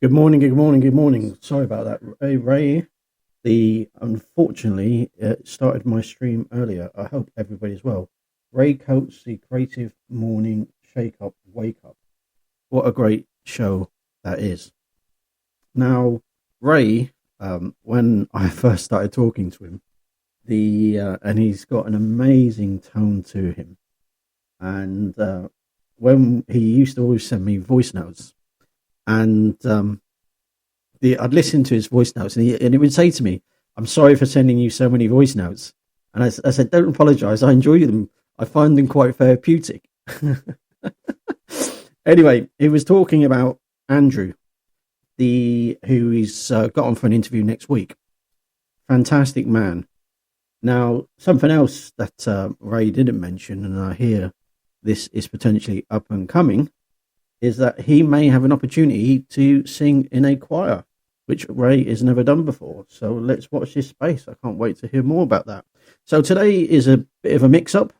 Good morning, good morning, good morning. Sorry about that, Ray. The unfortunately started my stream earlier. I hope everybody's well. Ray Coates, the Creative Morning Shake Up, Wake Up. What a great show that is. Now, Ray, when I first started talking to him, and he's got an amazing tone to him. And when he used to always send me voice notes, and I'd listen to his voice notes, and he would say to me, "I'm sorry for sending you so many voice notes." And I said, "Don't apologise. I enjoy them. I find them quite therapeutic." Anyway, he was talking about Andrew, who he's got on for an interview next week. Fantastic man. Now, something else that Ray didn't mention, and I hear this is potentially up and coming, is that he may have an opportunity to sing in a choir, which Ray has never done before. So let's watch this space. I can't wait to hear more about that. So today is a bit of a mix-up.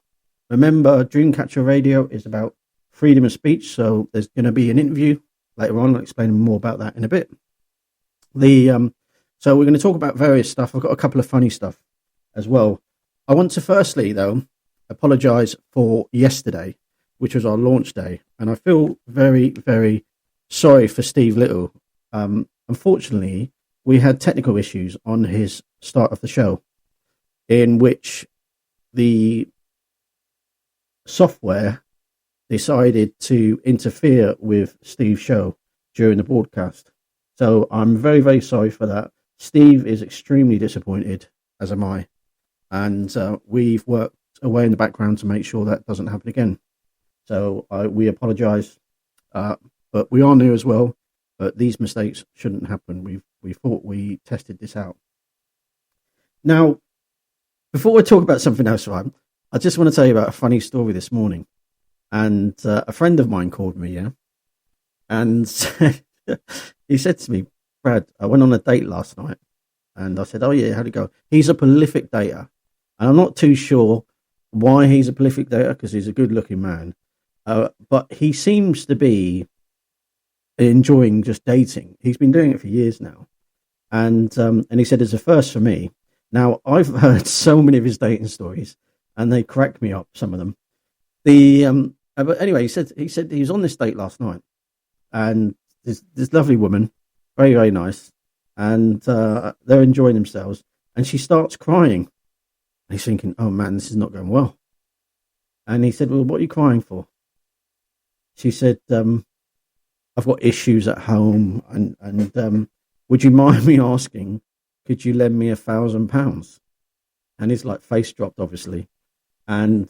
Remember, Dreamcatcher Radio is about freedom of speech, so there's going to be an interview later on. I'll explain more about that in a bit. So we're going to talk about various stuff. I've got a couple of funny stuff as well. I want to firstly, though, apologise for yesterday, which was our launch day, and I feel very, very sorry for Steve Little. Unfortunately, we had technical issues on his start of the show, in which the software decided to interfere with Steve's show during the broadcast. So I'm very, very sorry for that. Steve is extremely disappointed, as am I, and we've worked away in the background to make sure that doesn't happen again. So we apologise, but we are new as well. But these mistakes shouldn't happen. We thought we tested this out. Now, before I talk about something else, right, I just want to tell you about a funny story this morning. And a friend of mine called me, and he said to me, "Brad, I went on a date last night." And I said, "Oh yeah, how'd it go?" He's a prolific dater, and I'm not too sure why he's a prolific dater, because he's a good-looking man. But he seems to be enjoying just dating. He's been doing it for years now, and he said it's a first for me. Now, I've heard so many of his dating stories, and they crack me up. Some of them. But anyway, he said he was on this date last night, and this lovely woman, very, very nice, and they're enjoying themselves, and she starts crying. And he's thinking, "Oh man, this is not going well." And he said, "Well, what are you crying for?" She said, "I've got issues at home, and would you mind me asking, could you lend me £1,000?" And his face dropped, obviously, and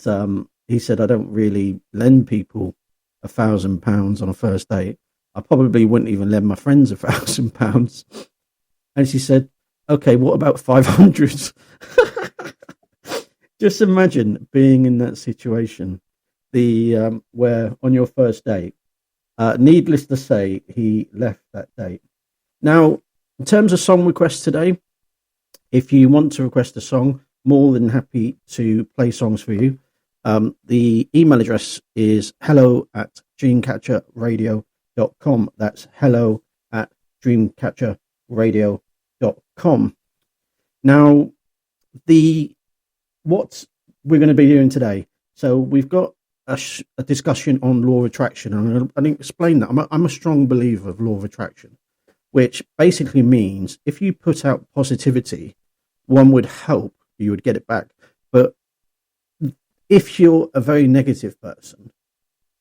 he said, "I don't really lend people £1,000 on a first date. I probably wouldn't even lend my friends £1,000." And she said, "Okay, what about 500?" Just imagine being in that situation, where on your first date, needless to say, he left that date. Now, in terms of song requests today, if you want to request a song, more than happy to play songs for you. The email address is hello@dreamcatcherradio.com. That's hello@dreamcatcherradio.com. Now, what we're going to be doing today. So we've got a discussion on law of attraction, and I'm going to explain that. I'm a strong believer of law of attraction, which basically means if you put out positivity, one would hope you would get it back. But if you're a very negative person,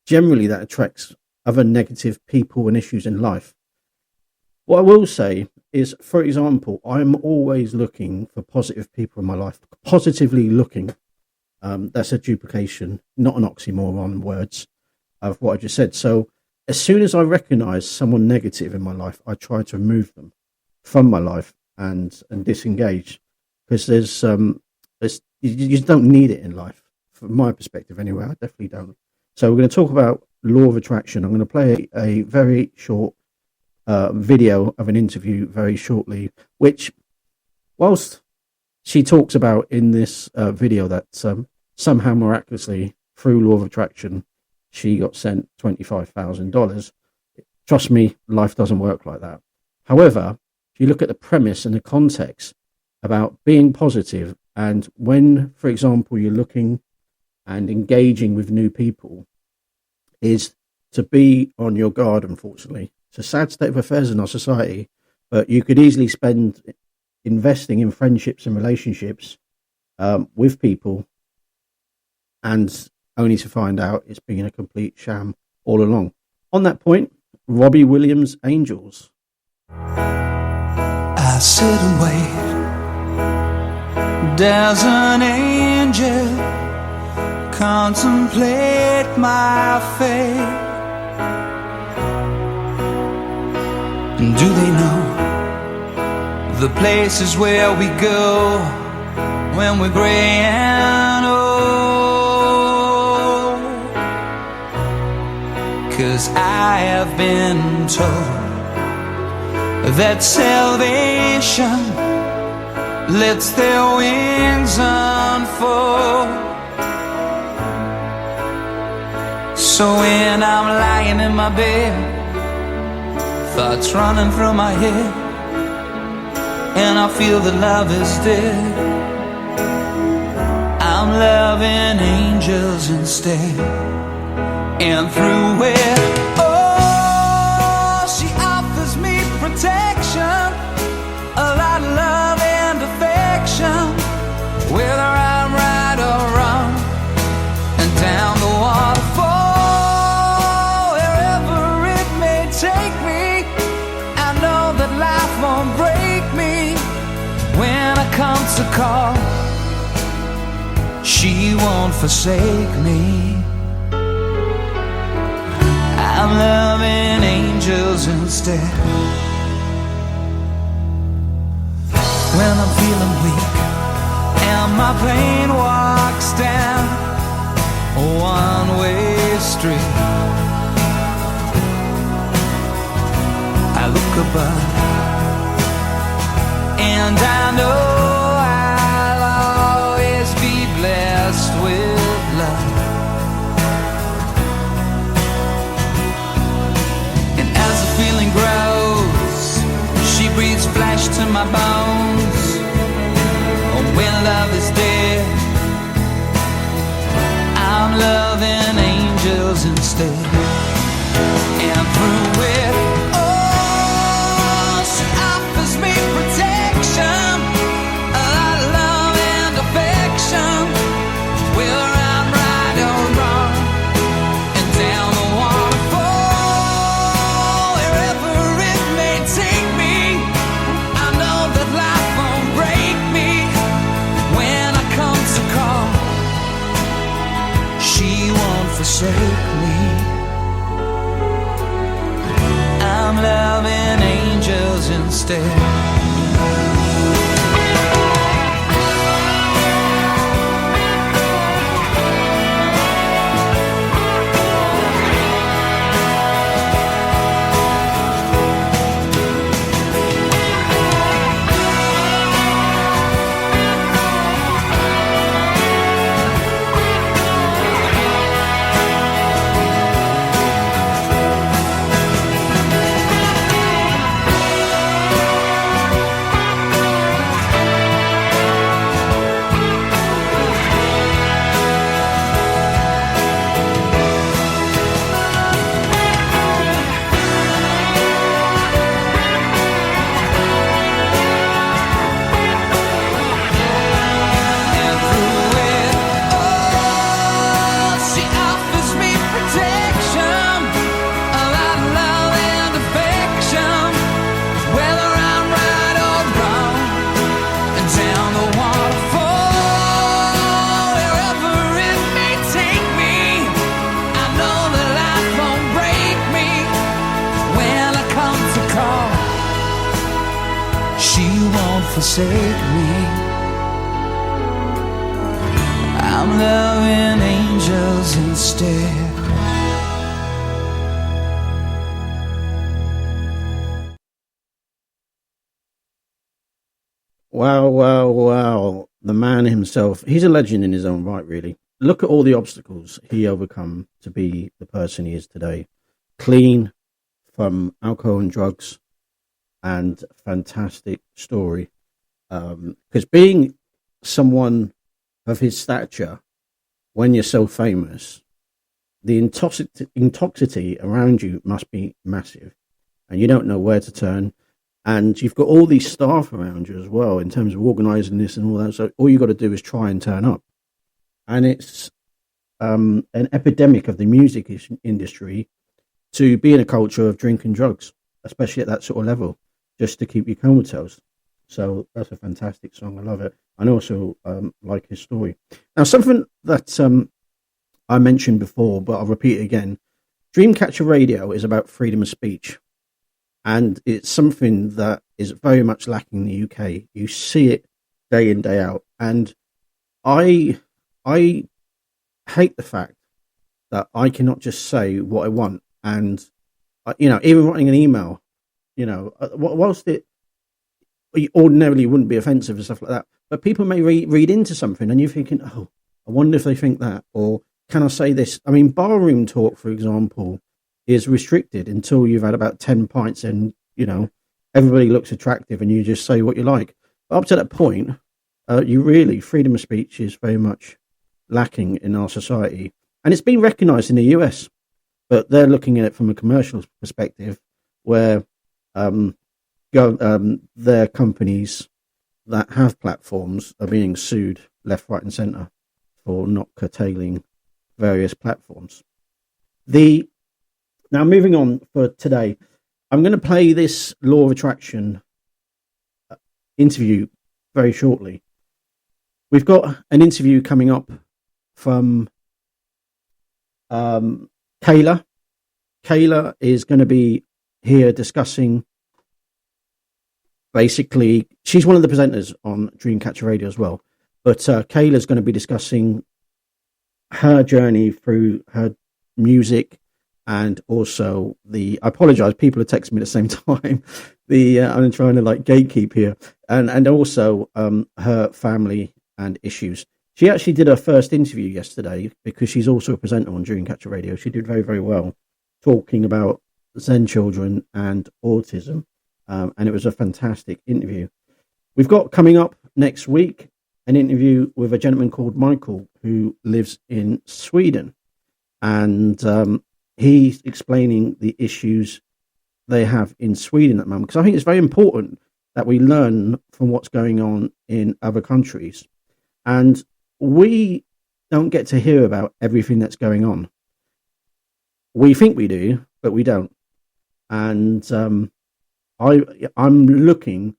generally that attracts other negative people and issues in life. What I will say is, for example, I'm always looking for positive people in my life, positively looking. That's a duplication, not an oxymoron words of what I just said. So as soon as I recognize someone negative in my life, I try to remove them from my life and disengage, because you just don't need it in life, from my perspective anyway. I definitely don't. So we're going to talk about law of attraction. I'm going to play a very short video of an interview very shortly, which, whilst she talks about in this video that somehow miraculously through law of attraction she got sent $25,000, Trust me, life doesn't work like that. However, if you look at the premise and the context about being positive, and when, for example, you're looking and engaging with new people, is to be on your guard, unfortunately. It's a sad state of affairs in our society, but you could easily spend investing in friendships and relationships with people and only to find out it's been a complete sham all along. On that point, Robbie Williams' Angels. I sit and wait. There's an angel contemplate my fate. And do they know the places where we go when we're gray and old? 'Cause I have been told that salvation lets their wings unfold. So when I'm lying in my bed, thoughts running through my head, and I feel that love is dead, I'm loving angels instead. And through it, oh, she offers me protection, a lot of love and affection, whether I'm right or wrong, and down the waterfall, wherever it may take me, I know that life won't break me. When I come to call, she won't forsake me. I'm loving angels instead. When I'm feeling weak and my pain walks down a one-way street, I look above and I know I'll always be blessed with love. And as the feeling grows, she breathes flesh to my bones. Oh, when love is dead, I'm loving angels instead. And through it, oh, she offers me protection, a lot of love and affection, whether I'm right or wrong, and down the waterfall, wherever it may take me, I know that life won't break me. When I come to call, she won't forsake me. I'm loving angels instead. Forsake me. I'm loving angels instead. Wow, wow, wow. The man himself. He's a legend in his own right, really. Look at all the obstacles he overcome to be the person he is today. Clean, from alcohol and drugs, and fantastic story. Because being someone of his stature, when you're so famous, the intoxicity around you must be massive, and you don't know where to turn. And you've got all these staff around you as well in terms of organising this and all that. So all you got to do is try and turn up. And it's an epidemic of the music industry to be in a culture of drinking drugs, especially at that sort of level, just to keep you comatose. So that's a fantastic song. I love it. And also like his story. Now, something that I mentioned before, but I'll repeat it again. Dreamcatcher Radio is about freedom of speech. And it's something that is very much lacking in the UK. You see it day in, day out. And I hate the fact that I cannot just say what I want. And, even writing an email, whilst it ordinarily wouldn't be offensive and stuff like that, but people may read into something and you're thinking, oh, I wonder if they think that, or can I say this? I mean, barroom talk, for example, is restricted until you've had about 10 pints and, everybody looks attractive and you just say what you like. But up to that point, freedom of speech is very much lacking in our society. And it's been recognised in the US, but they're looking at it from a commercial perspective where their companies that have platforms are being sued left, right and centre for not curtailing various platforms. Now, moving on for today, I'm going to play this Law of Attraction interview very shortly. We've got an interview coming up from Kayla. Kayla is going to be here discussing, basically, she's one of the presenters on Dreamcatcher Radio as well, but Kayla's going to be discussing her journey through her music. And also I apologise, people are texting me at the same time. I'm trying to gatekeep here, and also her family and issues. She actually did her first interview yesterday because she's also a presenter on Dreamcatcher Radio. She did very, very well talking about Zen children and autism, and it was a fantastic interview. We've got coming up next week an interview with a gentleman called Michael who lives in Sweden, and he's explaining the issues they have in Sweden at the moment, because I think it's very important that we learn from what's going on in other countries. And we don't get to hear about everything that's going on. We think we do, but we don't. And I'm looking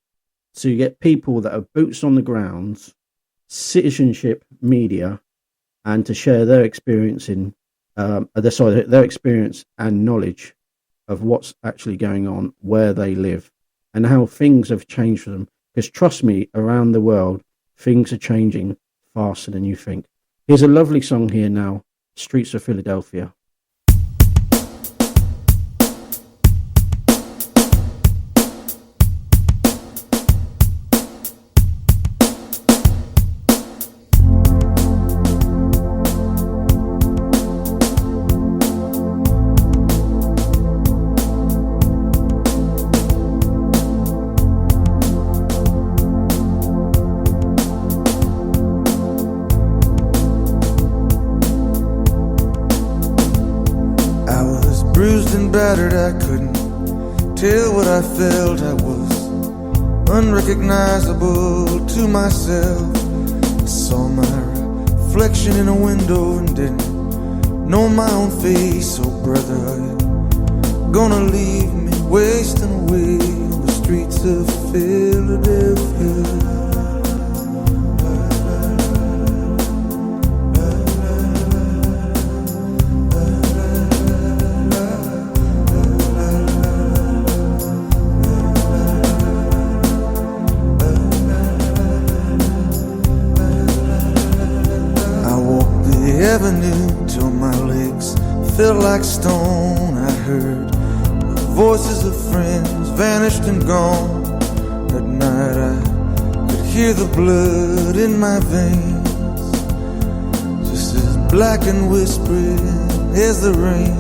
to get people that are boots on the ground, citizenship media, and to share their experience their experience and knowledge of what's actually going on where they live and how things have changed for them. Because trust me, around the world, things are changing faster than you think. Here's a lovely song here now, Streets of Philadelphia. Battered, I couldn't tell what I felt. I was unrecognizable to myself. I saw my reflection in a window and didn't know my own face. Oh brother, are you gonna leave me wasting away on the streets of Philadelphia? Avenue till my legs felt like stone. I heard the voices of friends vanished and gone. At night I could hear the blood in my veins, just as black and whispering as the rain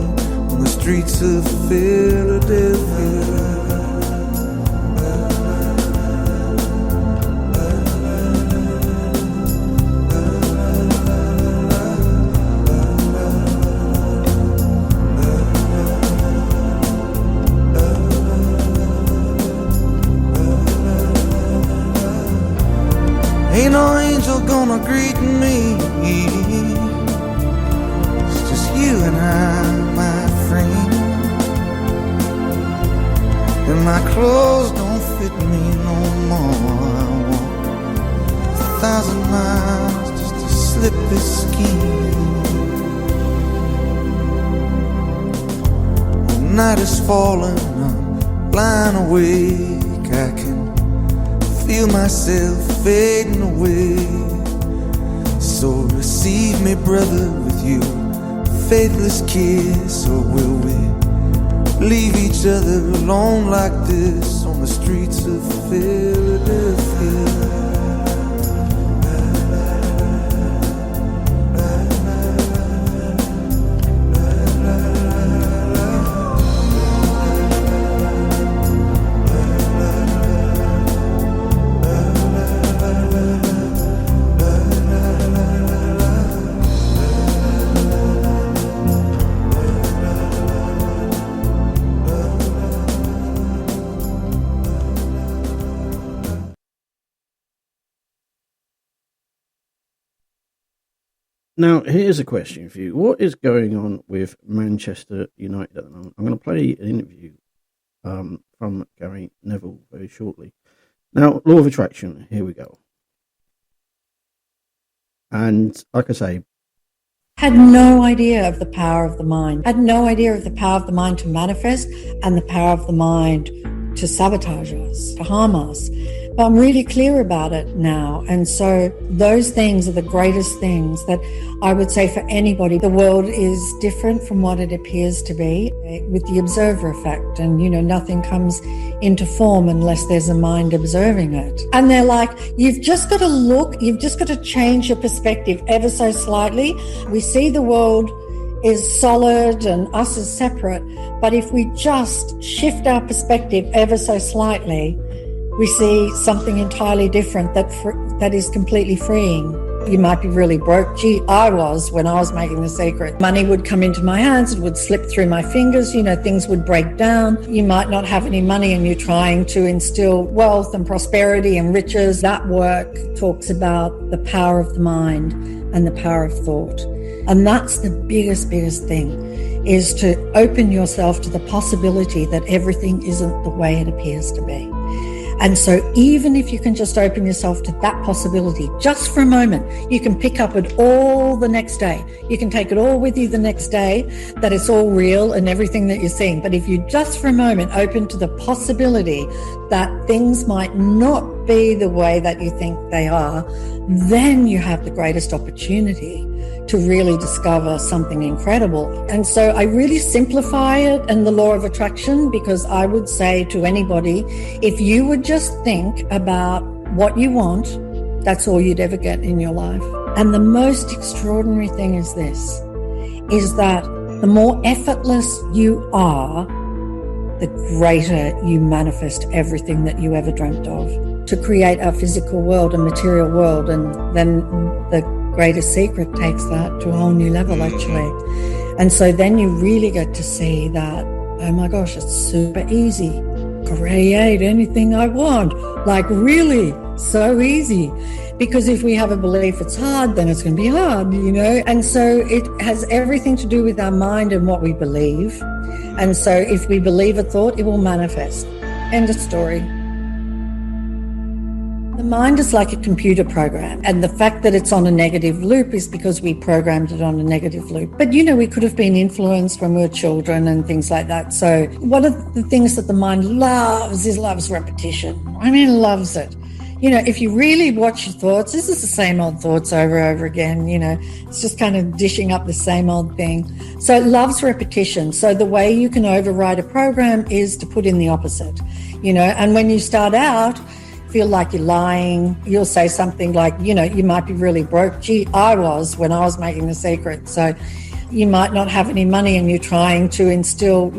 on the streets of Philadelphia. Ain't no angel gonna greet me. It's just you and I, my friend. And my clothes don't fit me no more. I walk 1,000 miles just to slip this skin. The night is falling, I'm lying awake. I can feel myself fading away. So receive me, brother, with your faithless kiss. Or will we leave each other alone like this on the streets of Philadelphia? Now, here's a question for you. What is going on with Manchester United at the moment? I'm going to play an interview from Gary Neville very shortly. Now, law of attraction, here we go. And like I say, had no idea of the power of the mind, had no idea of the power of the mind to manifest and the power of the mind to sabotage us, to harm us. But I'm really clear about it now. And so those things are the greatest things that I would say for anybody. The world is different from what it appears to be with the observer effect. And, you know, nothing comes into form unless there's a mind observing it. And they're like, you've just got to look, you've just got to change your perspective ever so slightly. We see the world is solid and us is separate. But if we just shift our perspective ever so slightly, we see something entirely different that is completely freeing. You might be really broke. Gee, I was when I was making The Secret. Money would come into my hands, it would slip through my fingers, you know, things would break down. You might not have any money and you're trying to instill wealth and prosperity and riches. That work talks about the power of the mind and the power of thought. And that's the biggest thing, is to open yourself to the possibility that everything isn't the way it appears to be. And so even if you can just open yourself to that possibility just for a moment, you can pick up it all the next day. You can take it all with you the next day, that it's all real and everything that you're seeing. But if you just for a moment open to the possibility that things might not be the way that you think they are, then you have the greatest opportunity to really discover something incredible. And so I really simplify it and the law of attraction, because I would say to anybody, if you would just think about what you want, that's all you'd ever get in your life. And the most extraordinary thing is this, is that the more effortless you are, the greater you manifest everything that you ever dreamt of to create our physical world and material world. And then the greatest secret takes that to a whole new level, actually. And so then you really get to see that, oh my gosh, it's super easy. Create anything I want. Like really, so easy. Because if we have a belief it's hard, then it's going to be hard, you know. And so it has everything to do with our mind and what we believe. And so if we believe a thought, it will manifest. End of story. The mind is like a computer program, and the fact that it's on a negative loop is because we programmed it on a negative loop. But, you know, we could have been influenced when we were children and things like that. So one of the things that the mind loves repetition. I mean, loves it. You know, if you really watch your thoughts, this is the same old thoughts over and over again, you know, it's just kind of dishing up the same old thing. So it loves repetition. So the way you can override a program is to put in the opposite, you know, and when you start out, feel like you're lying, you'll say something like, you know, you might be really broke. Gee, I was when I was making The Secret. So you might not have any money and you're trying to instill,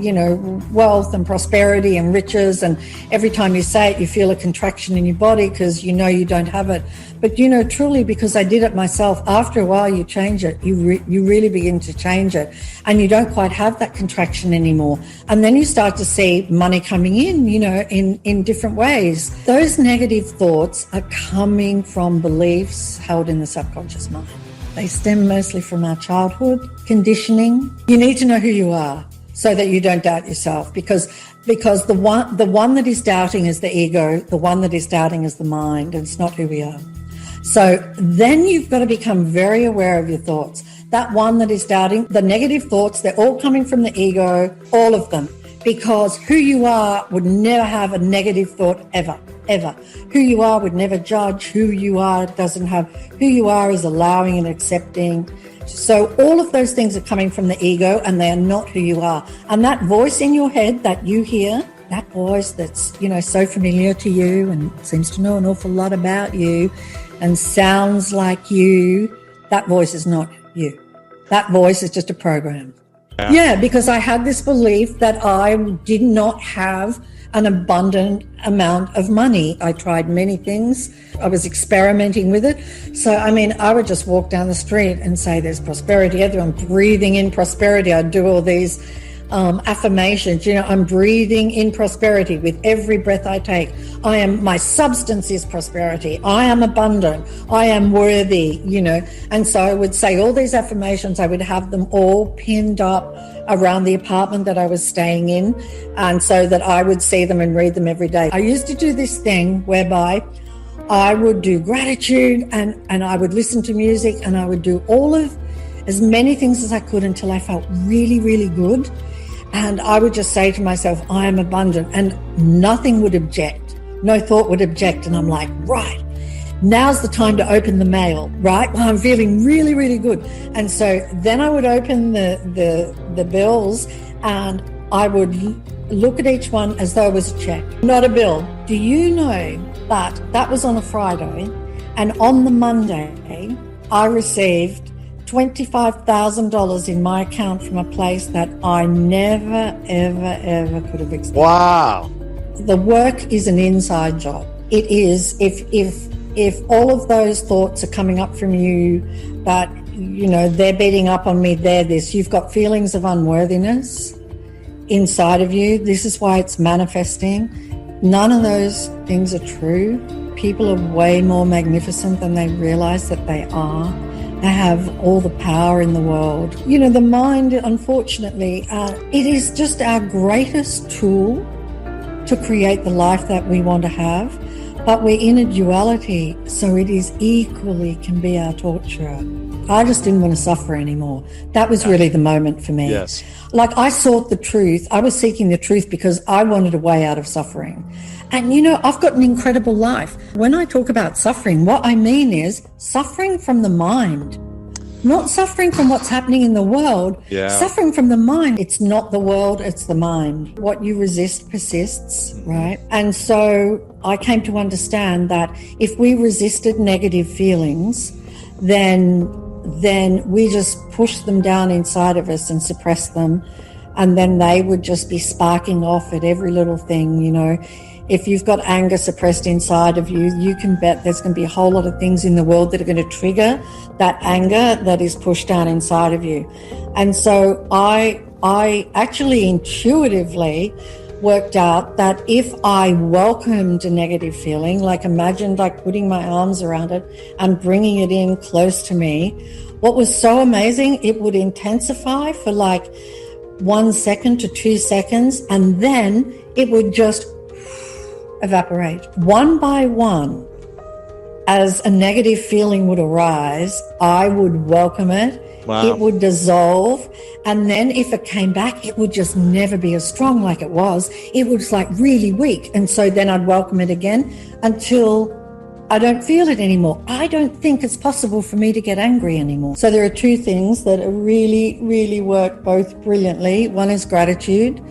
wealth and prosperity and riches. And every time you say it, you feel a contraction in your body because you know you don't have it. But, truly, because I did it myself, after a while you change it. You really begin to change it. And you don't quite have that contraction anymore. And then you start to see money coming in, in different ways. Those negative thoughts are coming from beliefs held in the subconscious mind. They stem mostly from our childhood conditioning. You need to know who you are so that you don't doubt yourself, because the one that is doubting is the ego, the one that is doubting is the mind, and it's not who we are. So then you've got to become very aware of your thoughts. That one that is doubting, the negative thoughts, they're all coming from the ego, all of them, because who you are would never have a negative thought ever. Who you are would never judge. Who you are who you are is allowing and accepting. So all of those things are coming from the ego, and they are not who you are. And that voice in your head that you hear, that voice that's, so familiar to you and seems to know an awful lot about you and sounds like you, that voice is not you. That voice is just a program. Yeah, because I had this belief that I did not have an abundant amount of money. I tried many things. I was experimenting with it. So, I would just walk down the street and say, there's prosperity everywhere. I'm breathing in prosperity. I'd do all these affirmations. I'm breathing in prosperity with every breath I take. My substance is prosperity. I am abundant. I am worthy, And so I would say all these affirmations. I would have them all pinned up around the apartment that I was staying in, and so that I would see them and read them every day. I used to do this thing whereby I would do gratitude and I would listen to music, and I would do as many things as I could until I felt really, really good. And I would just say to myself, I am abundant, and nothing would object. No thought would object. And I'm like, right, now's the time to open the mail, right? Well, I'm feeling really, really good. And so then I would open the bills, and I would look at each one as though it was a check, not a bill. Do you know that was on a Friday, and on the Monday, I received $25,000 in my account from a place that I never, ever, ever could have expected. Wow. The work is an inside job. It is. If all of those thoughts are coming up from you, but, they're beating up on me, they're this, you've got feelings of unworthiness inside of you. This is why it's manifesting. None of those things are true. People are way more magnificent than they realize that they are. They have all the power in the world. The mind, unfortunately, it is just our greatest tool to create the life that we want to have. But we're in a duality, so it is equally can be our torturer. I just didn't want to suffer anymore. That was really the moment for me. Yes. Like, I sought the truth. I was seeking the truth because I wanted a way out of suffering. And, I've got an incredible life. When I talk about suffering, what I mean is suffering from the mind, not suffering from what's happening in the world, suffering from the mind. It's not the world, it's the mind. What you resist persists, right? And so I came to understand that if we resisted negative feelings, then we just push them down inside of us and suppress them. And then they would just be sparking off at every little thing, If you've got anger suppressed inside of you, you can bet there's going to be a whole lot of things in the world that are going to trigger that anger that is pushed down inside of you. And so I actually intuitively worked out that if I welcomed a negative feeling, like imagined like putting my arms around it and bringing it in close to me, what was so amazing, it would intensify for like 1 second to 2 seconds, and then it would just evaporate. One by one, as a negative feeling would arise, I would welcome it. Wow. It would dissolve. And then if it came back, it would just never be as strong like it was. It was like really weak. And so then I'd welcome it again until I don't feel it anymore. I don't think it's possible for me to get angry anymore. So there are two things that really, really work both brilliantly. One is gratitude.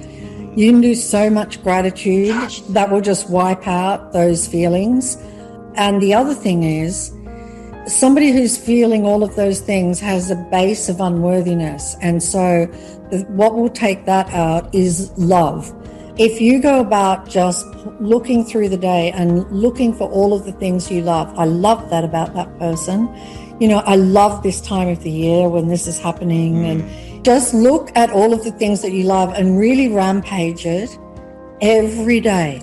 You can do so much gratitude that will just wipe out those feelings. And the other thing is somebody who's feeling all of those things has a base of unworthiness. And so what will take that out is love. If you go about just looking through the day and looking for all of the things you love, I love that about that person. You know, I love this time of the year when this is happening, and just look at all of the things that you love and really rampage it every day.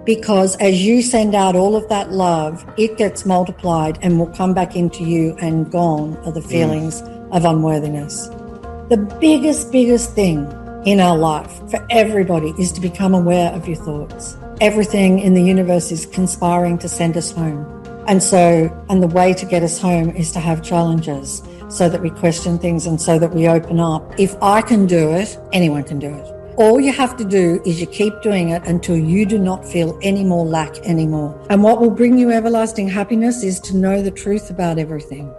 Because as you send out all of that love, it gets multiplied and will come back into you, and gone are the feelings of unworthiness. The biggest thing in our life for everybody is to become aware of your thoughts. Everything in the universe is conspiring to send us home. And the way to get us home is to have challenges so that we question things and so that we open up. If I can do it, anyone can do it. All you have to do is you keep doing it until you do not feel any more lack anymore. And what will bring you everlasting happiness is to know the truth about everything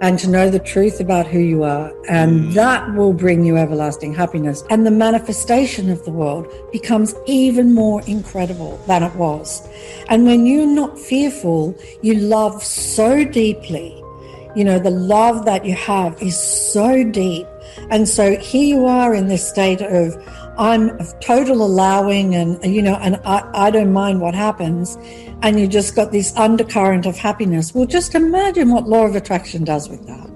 and to know the truth about who you are. And that will bring you everlasting happiness. And the manifestation of the world becomes even more incredible than it was. And when you're not fearful, you love so deeply. You know, the love that you have is so deep. And so here you are in this state of, I'm of total allowing, and, you know, and I don't mind what happens. And you just got this undercurrent of happiness. Well, just imagine what law of attraction does with that.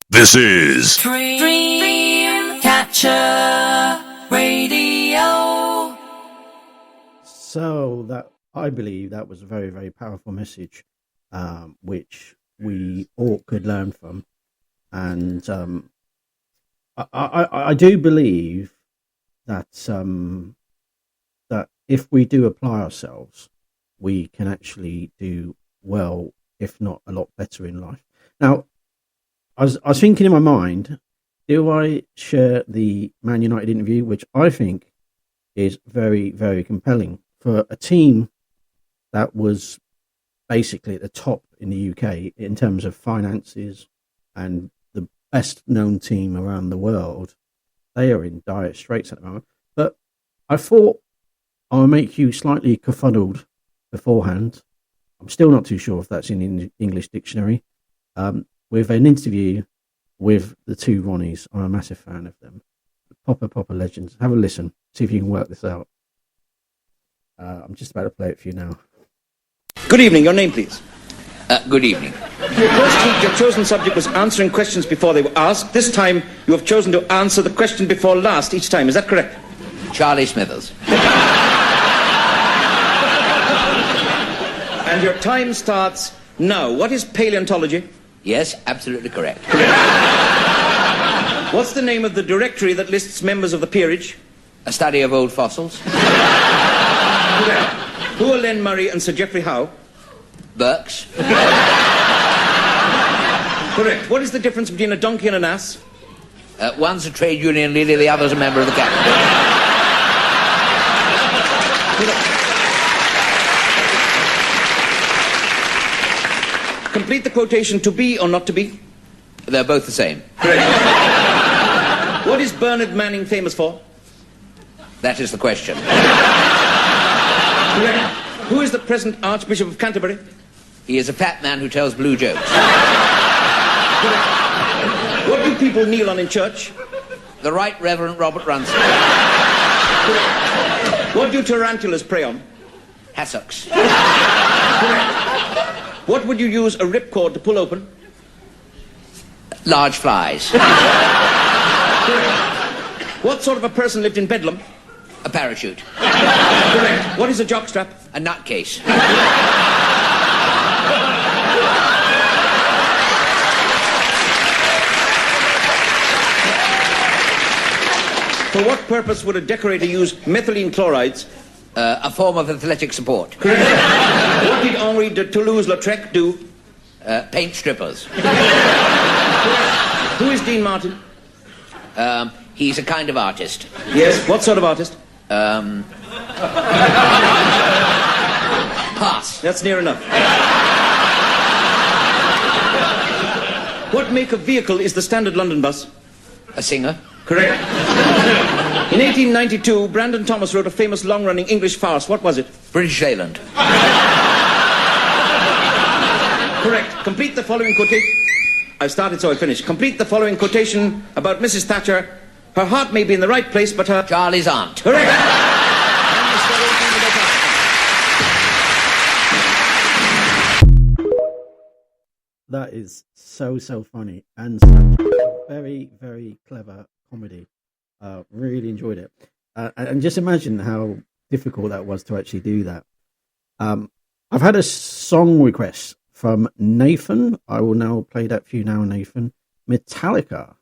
This is Dreamcatcher Radio. So that, I believe that was a very, very powerful message, which we all could learn from. And I do believe that that if we do apply ourselves, we can actually do well, if not a lot better in life. Now, I was thinking in my mind, do I share the Man United interview, which I think is very, very compelling for a team that was basically at the top in the UK in terms of finances and the best known team around the world. They are in dire straits at the moment. But I thought I'll make you slightly kerfuddled beforehand. I'm still not too sure if that's in the English dictionary. With an interview with the two Ronnies. I'm a massive fan of them. Proper legends. Have a listen. See if you can work this out. I'm just about to play it for you now. Good evening. Your name, please. Good evening. Last week, your chosen subject was answering questions before they were asked. This time, you have chosen to answer the question before last each time. Is that correct? Charlie Smithers. And your time starts now. What is paleontology? Yes, absolutely correct. What's the name of the directory that lists members of the peerage? A study of old fossils. Correct. Who are Len Murray and Sir Geoffrey Howe? Burks. Correct. What is the difference between a donkey and an ass? One's a trade union leader, the other's a member of the cabinet. Complete the quotation, to be or not to be? They're both the same. Correct. What is Bernard Manning famous for? That is the question. Correct. Who is the present Archbishop of Canterbury? He is a fat man who tells blue jokes. Correct. What do people kneel on in church? The Right Reverend Robert Runson. Correct. What do tarantulas prey on? Hassocks. Correct. What would you use a ripcord to pull open? Large flies. Correct. What sort of a person lived in Bedlam? A parachute. Correct. What is a jockstrap? A nutcase. For what purpose would a decorator use methylene chlorides? A form of athletic support. Correct. What did Henri de Toulouse-Lautrec do? Paint strippers. Who is Dean Martin? He's a kind of artist. Yes. What sort of artist? Pass. That's near enough. What make of vehicle is the standard London bus? A singer. Correct. In 1892, Brandon Thomas wrote a famous long-running English farce. What was it? British Island. Correct. Complete the following quotation. I've started, so I finished. Complete the following quotation about Mrs. Thatcher. Her heart may be in the right place, but her... Charlie's aunt. Correct. That is so funny and such a very, very clever comedy. Really enjoyed it. And just imagine how difficult that was to actually do that. I've had a song request from Nathan. I will now play that for you now, Nathan. Metallica.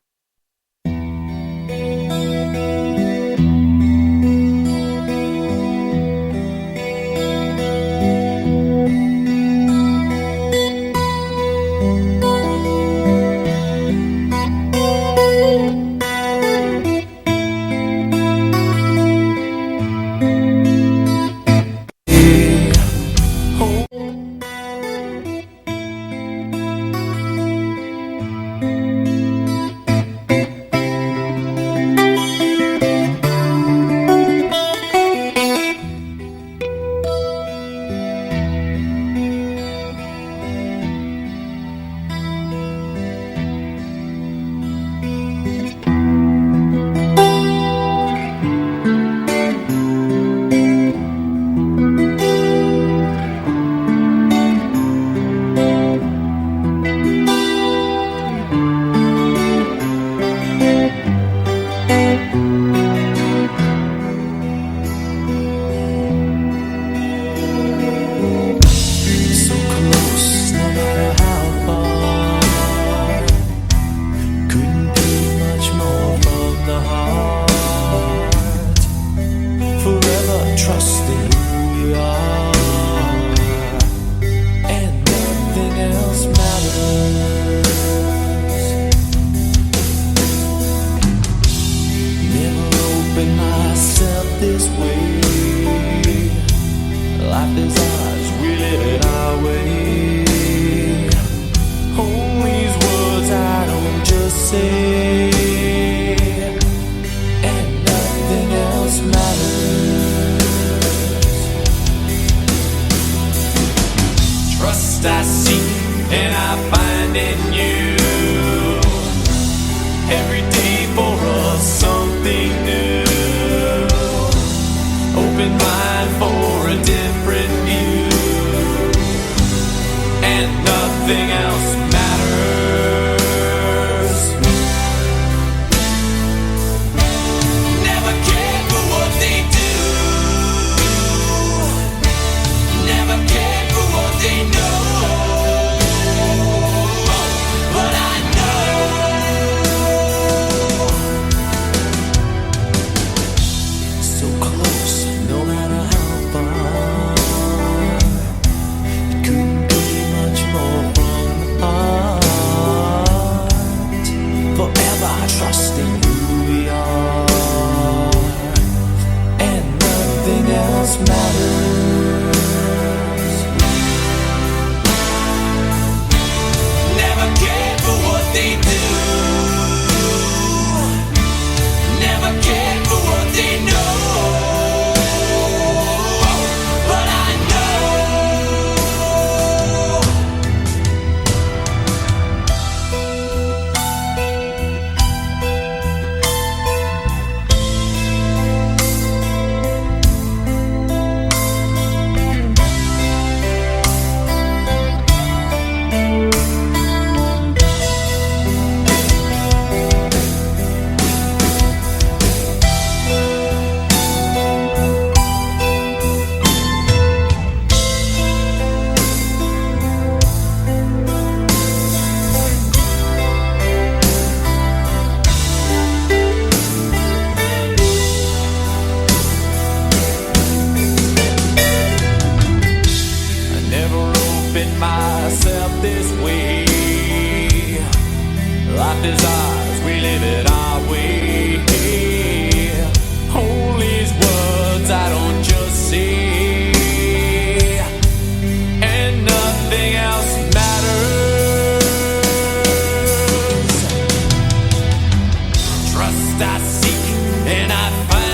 I seek and I find.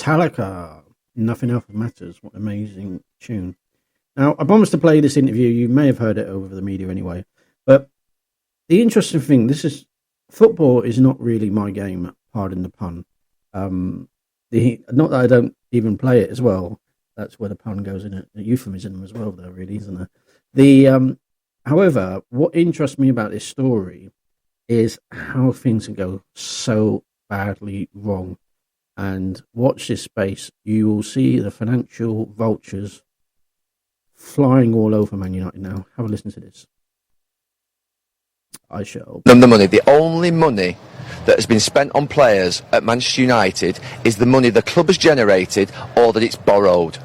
Metallica, Nothing Else Matters. What an amazing tune. Now, I promised to play this interview. You may have heard it over the media anyway. But the interesting thing, football is not really my game, pardon the pun. Not that I don't even play it as well. That's where the pun goes in it. A euphemism as well, though, really, isn't it? However, what interests me about this story is how things can go so badly wrong. And watch this space. You will see the financial vultures flying all over Man United now. Have a listen to this. I shall. The money, the only money that has been spent on players at Manchester United is the money the club has generated or that it's borrowed.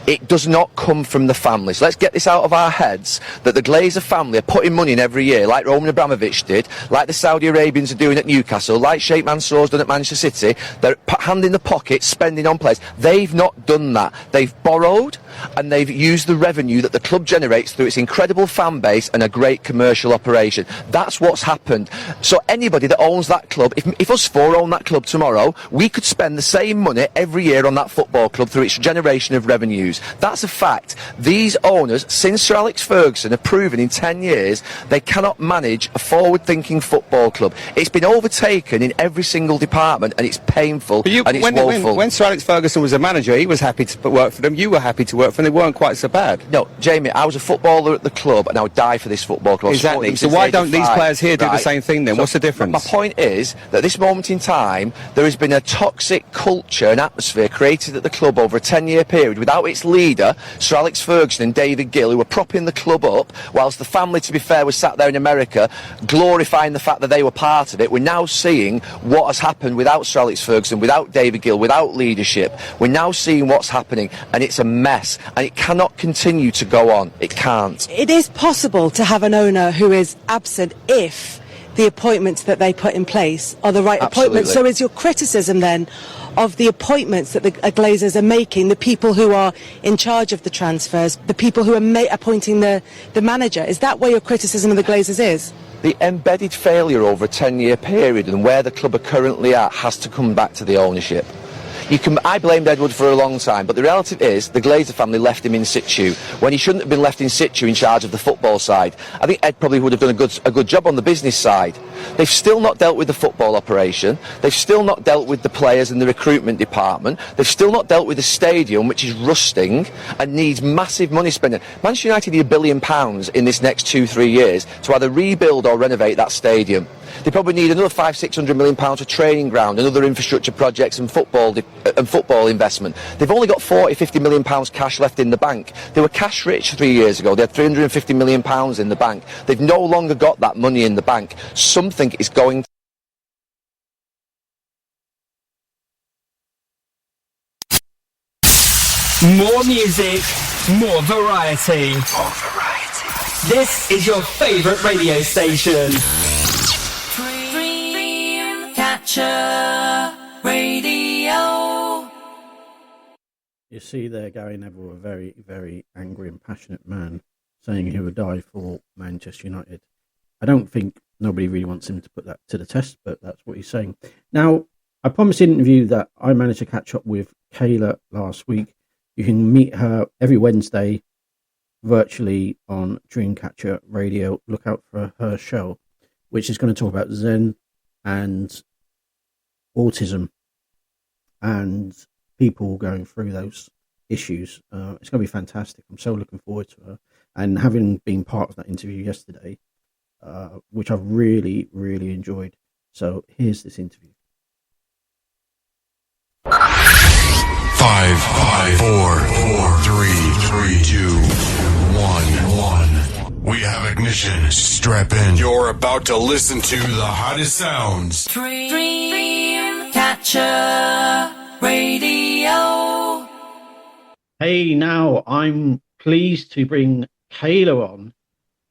It does not come from the family. So let's get this out of our heads, that the Glazer family are putting money in every year, like Roman Abramovich did, like the Saudi Arabians are doing at Newcastle, like Sheikh Mansour's done at Manchester City. They're hand in the pocket, spending on players. They've not done that. They've borrowed, and they've used the revenue that the club generates through its incredible fan base and a great commercial operation. That's what's happened. So anybody that owns that club, if us four own that club tomorrow, we could spend the same money every year on that football club through its generation of revenues. That's a fact. These owners, since Sir Alex Ferguson, have proven in 10 years they cannot manage a forward-thinking football club. It's been overtaken in every single department, and it's painful and it's woeful. When Sir Alex Ferguson was a manager, he was happy to work for them. You were happy to work for them. They weren't quite so bad. No, Jamie, I was a footballer at the club, and I would die for this football club. Exactly. So why don't these players here do the same thing then? So what's the difference? My point is that at this moment in time, there has been a toxic culture and atmosphere created at the club over a 10-year period without its leader, Sir Alex Ferguson and David Gill, who were propping the club up, whilst the family, to be fair, was sat there in America glorifying the fact that they were part of it. We're now seeing what has happened without Sir Alex Ferguson, without David Gill, without leadership. We're now seeing what's happening, and it's a mess, and it cannot continue to go on. It can't. It is possible to have an owner who is absent if the appointments that they put in place are the right appointments. So is your criticism then of the appointments that the Glazers are making, the people who are in charge of the transfers, the people who are appointing the manager, is that where your criticism of the Glazers is? The embedded failure over a 10-year period and where the club are currently at has to come back to the ownership. I blamed Edward for a long time, but the reality is the Glazer family left him in situ when he shouldn't have been left in situ in charge of the football side. I think Ed probably would have done a good job on the business side. They've still not dealt with the football operation. They've still not dealt with the players and the recruitment department. They've still not dealt with the stadium, which is rusting and needs massive money spending. Manchester United need £1 billion in this next 2-3 years to either rebuild or renovate that stadium. They probably need another £500-600 million for training ground and other infrastructure projects and football investment. They've only got £40-50 million cash left in the bank. They were cash rich 3 years ago. They had £350 million in the bank. They've no longer got that money in the bank. Something is going to... More music, more variety. More variety. This is your favourite radio station. Dreamcatcher Radio. You see there, Gary Neville, a very, very angry and passionate man, saying he would die for Manchester United. I don't think nobody really wants him to put that to the test, but that's what he's saying. Now, I promised in an interview that I managed to catch up with Kayla last week. You can meet her every Wednesday virtually on Dreamcatcher Radio. Look out for her show, which is going to talk about Zen and autism and people going through those issues. It's going to be fantastic. I'm so looking forward to her. And having been part of that interview yesterday, which I've really, really enjoyed. So here's this interview. 5, 4, 3, 2, 1. We have ignition. Strap in. You're about to listen to the hottest sounds. Dreamcatcher Radio. Hey, now I'm pleased to bring Kayla on,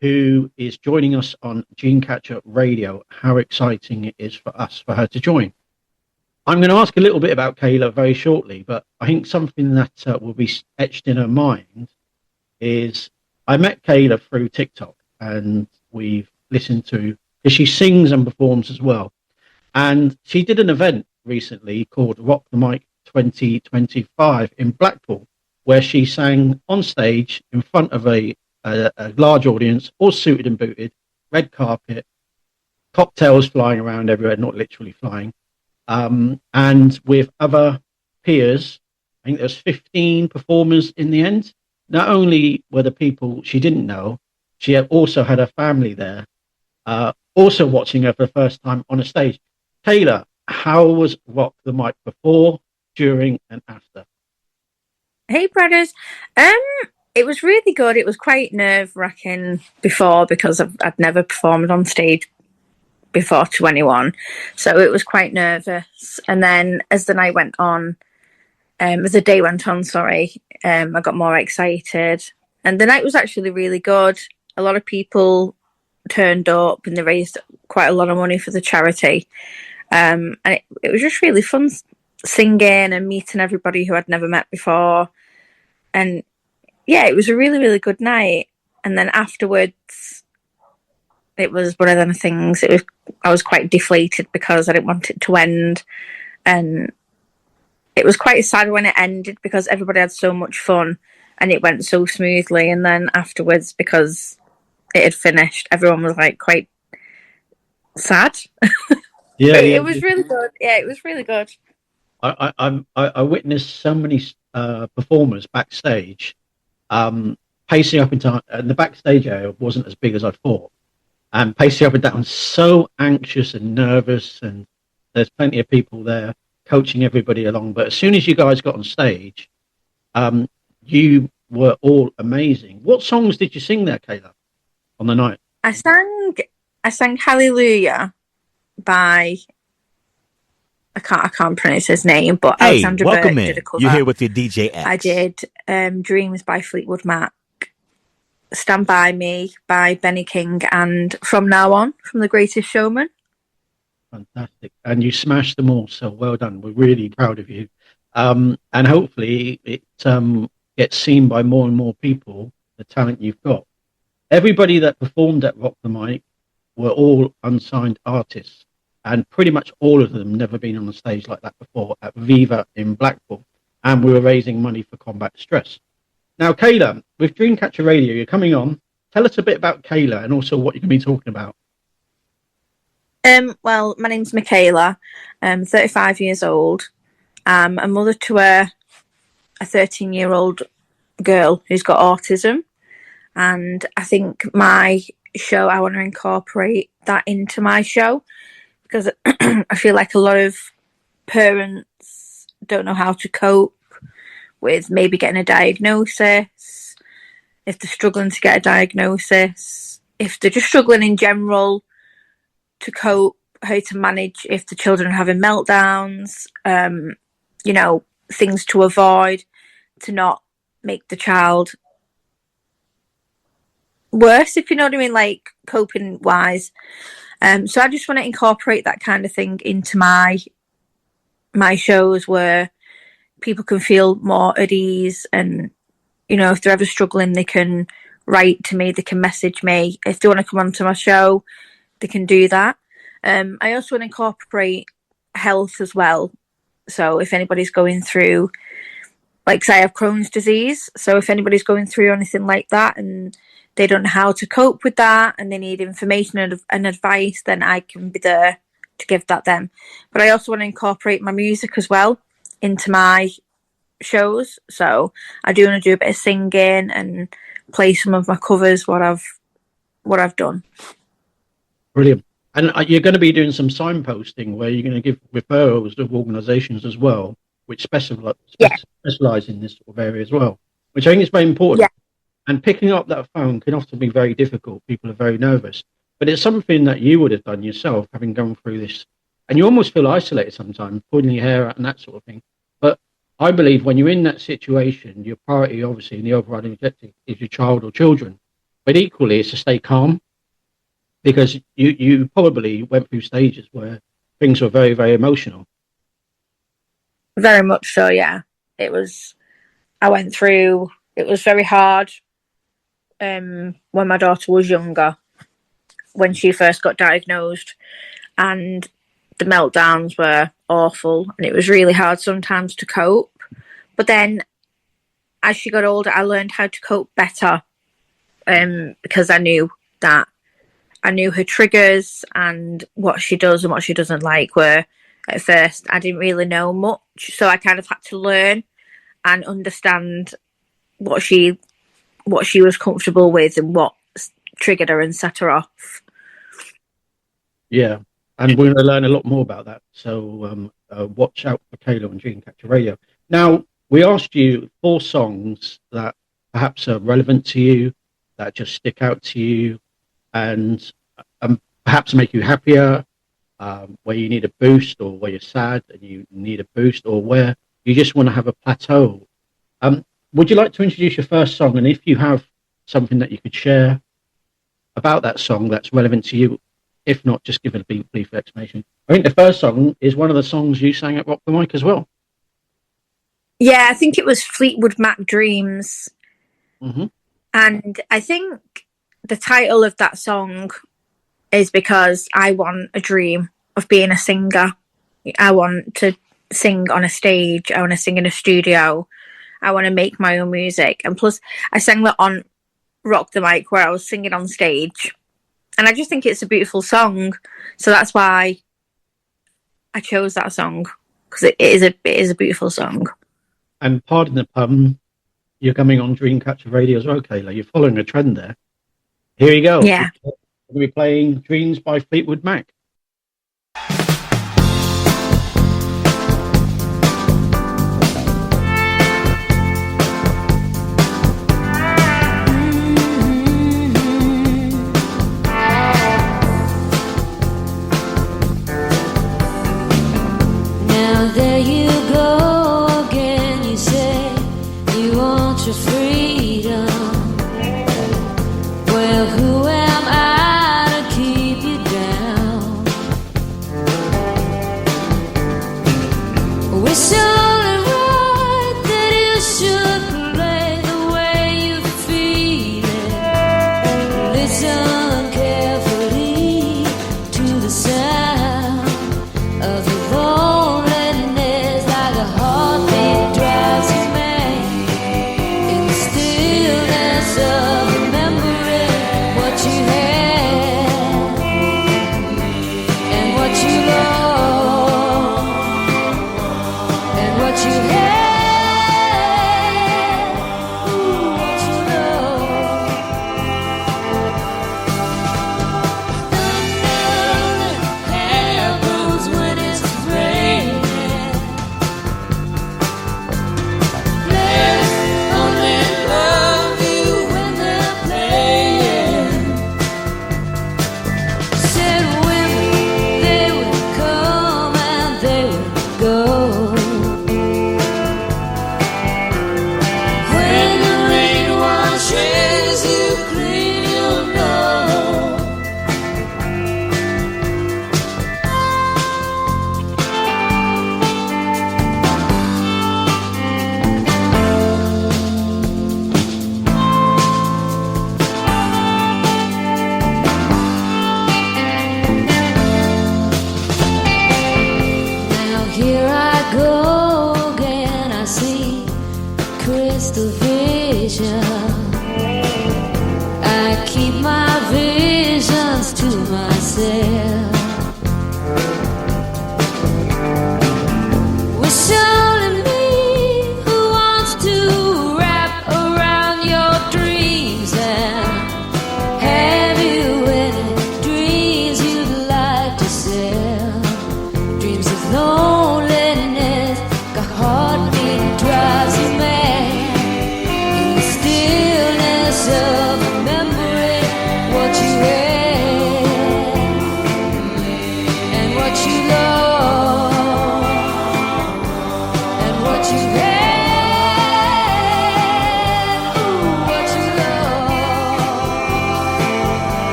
who is joining us on Dreamcatcher Radio. How exciting it is for us, for her to join. I'm going to ask a little bit about Kayla very shortly, but I think something that will be etched in her mind is I met Kayla through TikTok, and we've listened to, because she sings and performs as well. And she did an event recently called Rock the Mic 2025 in Blackpool, where she sang on stage in front of a large audience, all suited and booted, red carpet, cocktails flying around everywhere, not literally flying, and with other peers. I think there's 15 performers in the end. Not only were the people she didn't know, she had also had her family there, also watching her for the first time on a stage. Kayla, how was Rock the Mic before, during, and after? Hey, brothers. It was really good. It was quite nerve-wracking before because I'd never performed on stage before to anyone, so it was quite nervous. And then as the night went on, as the day went on, I got more excited. And the night was actually really good. A lot of people turned up and they raised quite a lot of money for the charity. And it was just really fun singing and meeting everybody who I'd never met before. And yeah, it was a really, really good night. And then afterwards, it was one of them things. I was quite deflated because I didn't want it to end. And it was quite sad when it ended because everybody had so much fun and it went so smoothly. And then afterwards, because it had finished, everyone was like quite sad. Yeah, it was really good. Yeah, it was really good. I witnessed so many performers backstage, pacing up and down, and the backstage area wasn't as big as I thought, and pacing up and down, so anxious and nervous, and there's plenty of people there coaching everybody along. But as soon as you guys got on stage, you were all amazing. What songs did you sing there, Kayla, on the night? I sang Hallelujah by I can't pronounce his name, but hey, Alexandra welcome Burke in. did a cover. You're here with your DJ X. I did Dreams by Fleetwood Mac, Stand By Me by Benny King, and From Now On from The Greatest Showman. Fantastic. And you smashed them all, so well done. We're really proud of you. And hopefully it gets seen by more and more people, the talent you've got. Everybody that performed at Rock the Mic were all unsigned artists, and pretty much all of them never been on a stage like that before at Viva in Blackpool. And we were raising money for combat stress. Now, Kayla, with Dreamcatcher Radio, you're coming on. Tell us a bit about Kayla and also what you're going to be talking about. Well, my name's Michaela. I'm 35 years old. I'm a mother to a 13-year-old girl who's got autism. And I think my show, I want to incorporate that into my show because I feel like a lot of parents don't know how to cope with maybe getting a diagnosis, if they're struggling to get a diagnosis, if they're just struggling in general to cope, how to manage if the children are having meltdowns, things to avoid to not make the child worse, if you know what I mean, like coping wise. So I just want to incorporate that kind of thing into my shows where people can feel more at ease, and if they're ever struggling, they can write to me, they can message me. If they want to come onto my show, they can do that. I also want to incorporate health as well. So if anybody's going through, like say I have Crohn's disease, so if anybody's going through anything like that and they don't know how to cope with that and they need information and advice, then I can be there to give that them. But I also want to incorporate my music as well into my shows. So I do want to do a bit of singing and play some of my covers, what I've done. Brilliant. And you're going to be doing some signposting where you're going to give referrals of organisations as well, which specialise in this sort of area as well, which I think is very important. Yeah. And picking up that phone can often be very difficult. People are very nervous. But it's something that you would have done yourself, having gone through this. And you almost feel isolated sometimes, pulling your hair out and that sort of thing. But I believe when you're in that situation, your priority, obviously, in the overriding objective is your child or children. But equally, it's to stay calm, because you probably went through stages where things were very, very emotional. Very much so, yeah. It was very hard when my daughter was younger, when she first got diagnosed. And the meltdowns were awful, and it was really hard sometimes to cope. But then, as she got older, I learned how to cope better, because I knew her triggers and what she does and what she doesn't like. Where at first I didn't really know much, so I kind of had to learn and understand what she was comfortable with and what triggered her and set her off. Yeah, and we're going to learn a lot more about that. So watch out for Kayla on Dreamcatcher Radio. Now, we asked you 4 songs that perhaps are relevant to you, that just stick out to you, and perhaps make you happier, where you need a boost, or where you're sad and you need a boost, or where you just want to have a plateau. Would you like to introduce your first song? And if you have something that you could share about that song that's relevant to you, if not, just give it a brief explanation. I think the first song is one of the songs you sang at Rock the Mic as well. Yeah, I think it was Fleetwood Mac Dreams. Mm-hmm. And I think the title of that song is because I want a dream of being a singer. I want to sing on a stage. I want to sing in a studio. I want to make my own music. And plus, I sang that on Rock the Mic, where I was singing on stage. And I just think it's a beautiful song. So that's why I chose that song, because it is a beautiful song. And pardon the pun, you're coming on Dreamcatcher Radio as well, Kayla. You're following a trend there. Here you go. Yeah. We're going to be playing Dreams by Fleetwood Mac. Now there you go again, you say you want your freedom. Well, who am I to keep you down? It's only right that you should play the way you feel it. Listen carefully to the sound of the loneliness, like a heartbeat drives you mad. In the stillness of remembering what you had and what you lost and what you had, what you lost.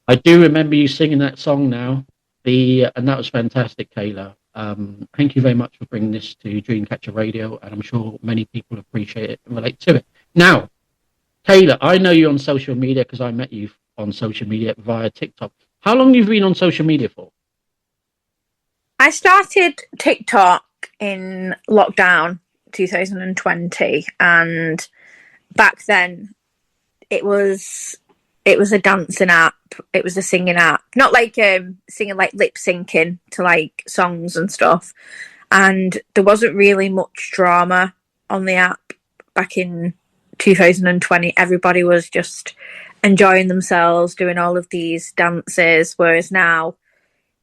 I do remember you singing that song now. And that was fantastic, Kayla. Thank you very much for bringing this to Dreamcatcher Radio, and I'm sure many people appreciate it and relate to it. Now, Kayla, I know you on social media because I met you on social media via TikTok. How long have you been on social media for? I started TikTok in lockdown 2020, and back then it was a dancing app. It was a singing app, not like singing, like lip syncing to like songs and stuff. And there wasn't really much drama on the app back in 2020. Everybody was just enjoying themselves, doing all of these dances. Whereas now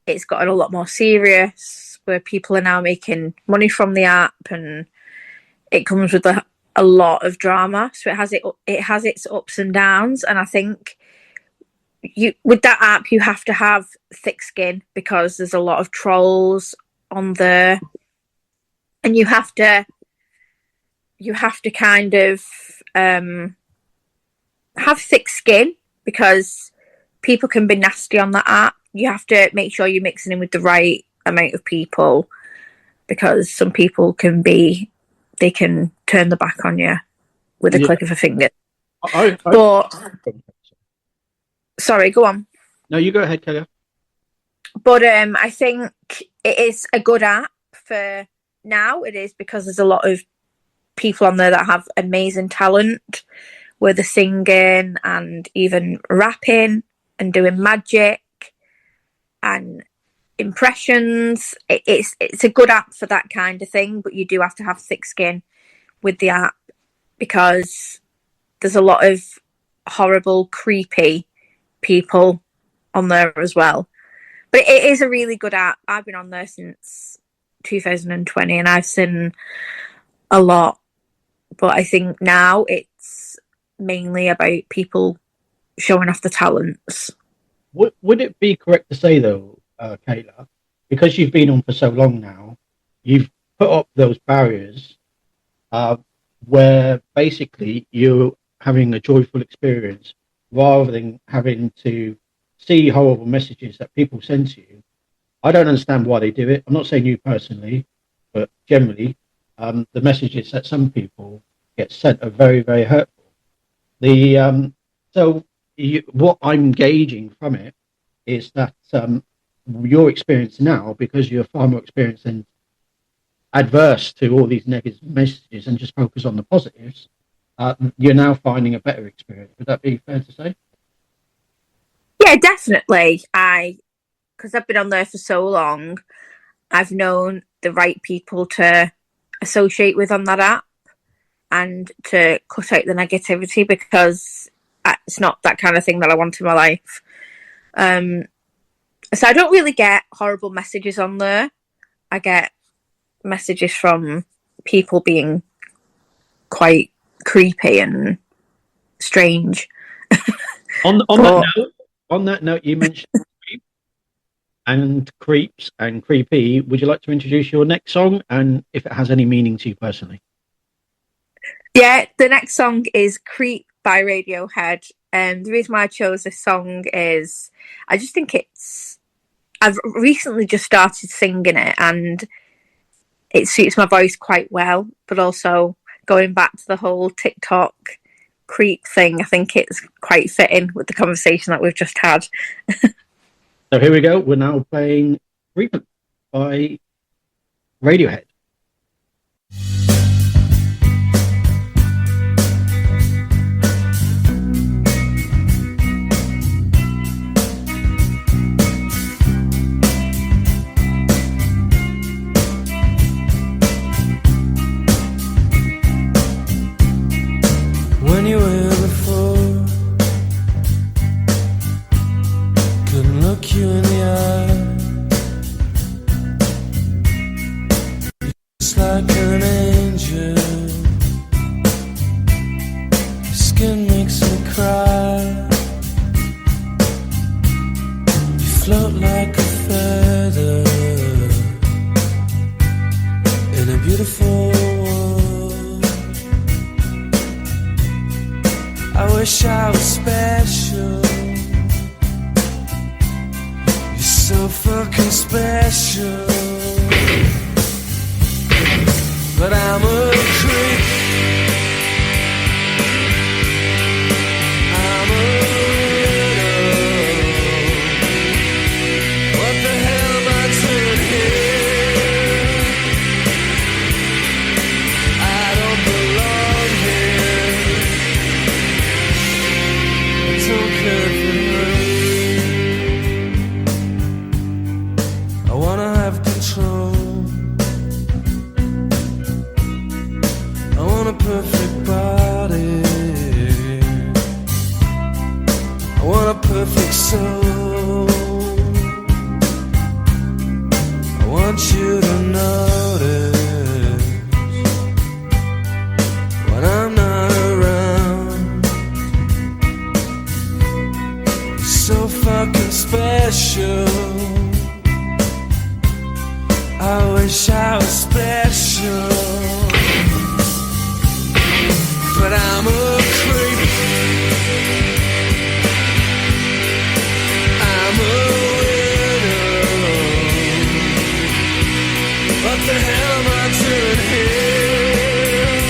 it's gotten a lot more serious, where people are now making money from the app, and it comes with a lot of drama. So it has its ups and downs, and I think with that app you have to have thick skin, because there's a lot of trolls on there, and you have to kind of have thick skin, because people can be nasty on that app. You have to make sure you're mixing in with the right amount of people, because some people can turn the back on you with a click of a finger. Sorry, go on. No, you go ahead, Kayla. But I think it is a good app for now. It is, because there's a lot of people on there that have amazing talent, where they're singing and even rapping and doing magic and impressions. It's a good app for that kind of thing, but you do have to have thick skin with the app, because there's a lot of horrible, creepy people on there as well. But it is a really good app. I've been on there since 2020 and I've seen a lot, but I think now it's mainly about people showing off the talents. Would it be correct to say, though, Kayla, because you've been on for so long now, you've put up those barriers where basically you're having a joyful experience rather than having to see horrible messages that people send to you? I don't understand why they do it. I'm not saying you personally, but generally, the messages that some people get sent are very, very hurtful. What I'm gauging from it is that your experience now, because you're far more experienced and adverse to all these negative messages and just focus on the positives, you're now finding a better experience. Would that be fair to say? Yeah, definitely. Because I've been on there for so long, I've known the right people to associate with on that app and to cut out the negativity, because it's not that kind of thing that I want in my life. So I don't really get horrible messages on there. I get messages from people being quite creepy and strange. On that note, you mentioned creep and creeps and creepy. Would you like to introduce your next song, and if it has any meaning to you personally? Yeah, the next song is Creep by Radiohead. And the reason why I chose this song is I just think I've recently just started singing it and it suits my voice quite well, but also going back to the whole TikTok creep thing, I think it's quite fitting with the conversation that we've just had. So here we go. We're now playing Creep by Radiohead. When you were before, couldn't look you in the eye. Just like an angel, your skin makes me cry. You float like a feather in a beautiful world. I wish I was special, so fucking special. But I'm a creep. I'm a widow. What the hell am I doing here? I don't belong here. I don't care for her. I wanna have control. I want a perfect body. I want a perfect soul. I want you to notice when I'm not around. So fucking special. I wish I was special. But I'm a creep. I'm a widow. What the hell am I doing here?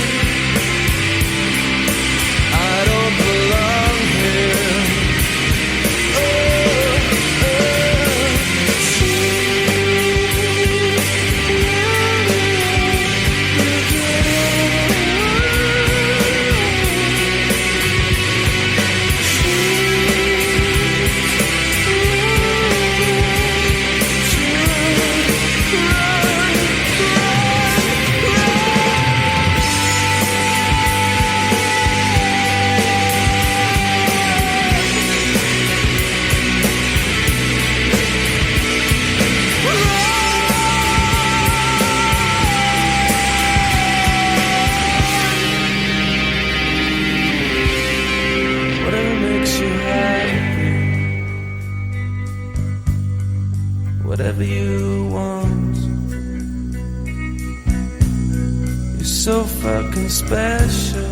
I don't belong here. Whatever makes you happy, whatever you want. You're so fucking special.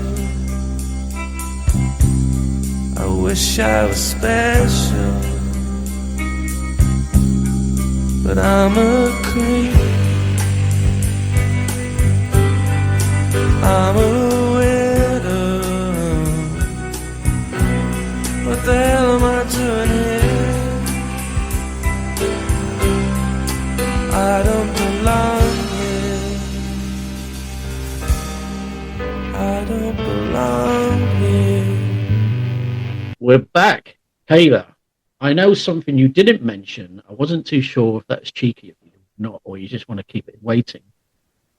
I wish I was special, but I'm a creep. I'm a widow. What the hell am I doing here? I don't belong here. I don't belong here. We're back. Kayla, I know something you didn't mention. I wasn't too sure if that's cheeky of you or not, or you just want to keep it waiting.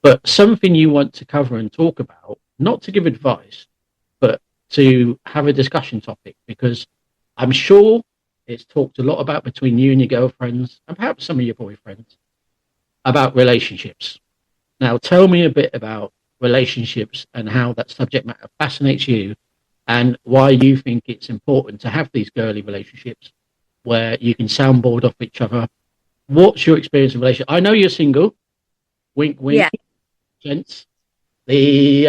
But something you want to cover and talk about, not to give advice, but to have a discussion topic, because I'm sure it's talked a lot about between you and your girlfriends, and perhaps some of your boyfriends, about relationships. Now, tell me a bit about relationships and how that subject matter fascinates you, and why you think it's important to have these girly relationships where you can soundboard off each other. What's your experience in relationships? I know you're single. Wink, wink, Yeah. gents. The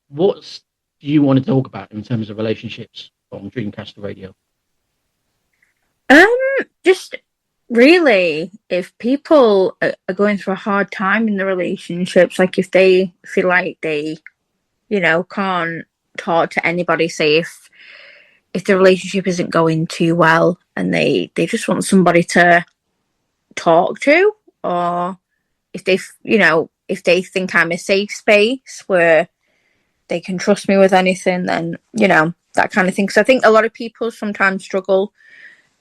what's do you want to talk about in terms of relationships on Dreamcaster Radio? Just really, if people are going through a hard time in the relationships, like if they feel like they, can't talk to anybody, say if the relationship isn't going too well and they just want somebody to talk to, or if they, if they think I'm a safe space where they can trust me with anything, then, that kind of thing. Because I think a lot of people sometimes struggle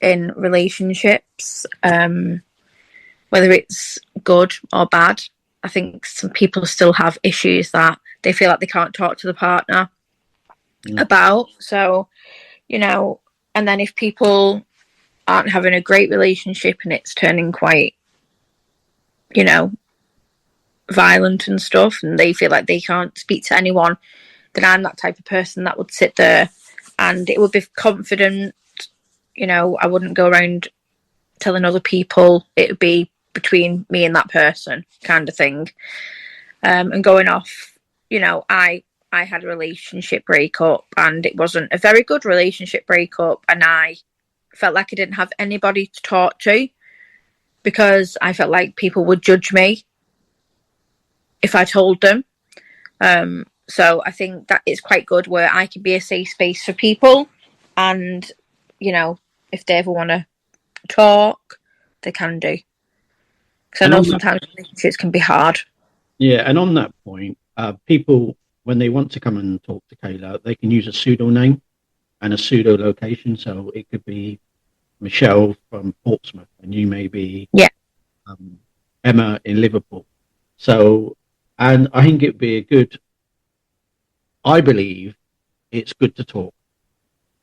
in relationships, whether it's good or bad. I think some people still have issues that they feel like they can't talk to the partner about. So, and then if people aren't having a great relationship and it's turning quite, violent and stuff, and they feel like they can't speak to anyone, then I'm that type of person that would sit there and it would be confident. I wouldn't go around telling other people. It would be between me and that person kind of thing. And going off, I had a relationship breakup, and it wasn't a very good relationship breakup, and I felt like I didn't have anybody to talk to because I felt like people would judge me if I told them. So I think that it's quite good where I can be a safe space for people, and you know, if they ever want to talk, they can do. Because I know sometimes relationships can be hard. Yeah, and on that point, people, when they want to come and talk to Kayla, they can use a pseudo name and a pseudo location. So it could be Michelle from Portsmouth, and you may be Emma in Liverpool. So, and I think it'd be a good. I believe it's good to talk.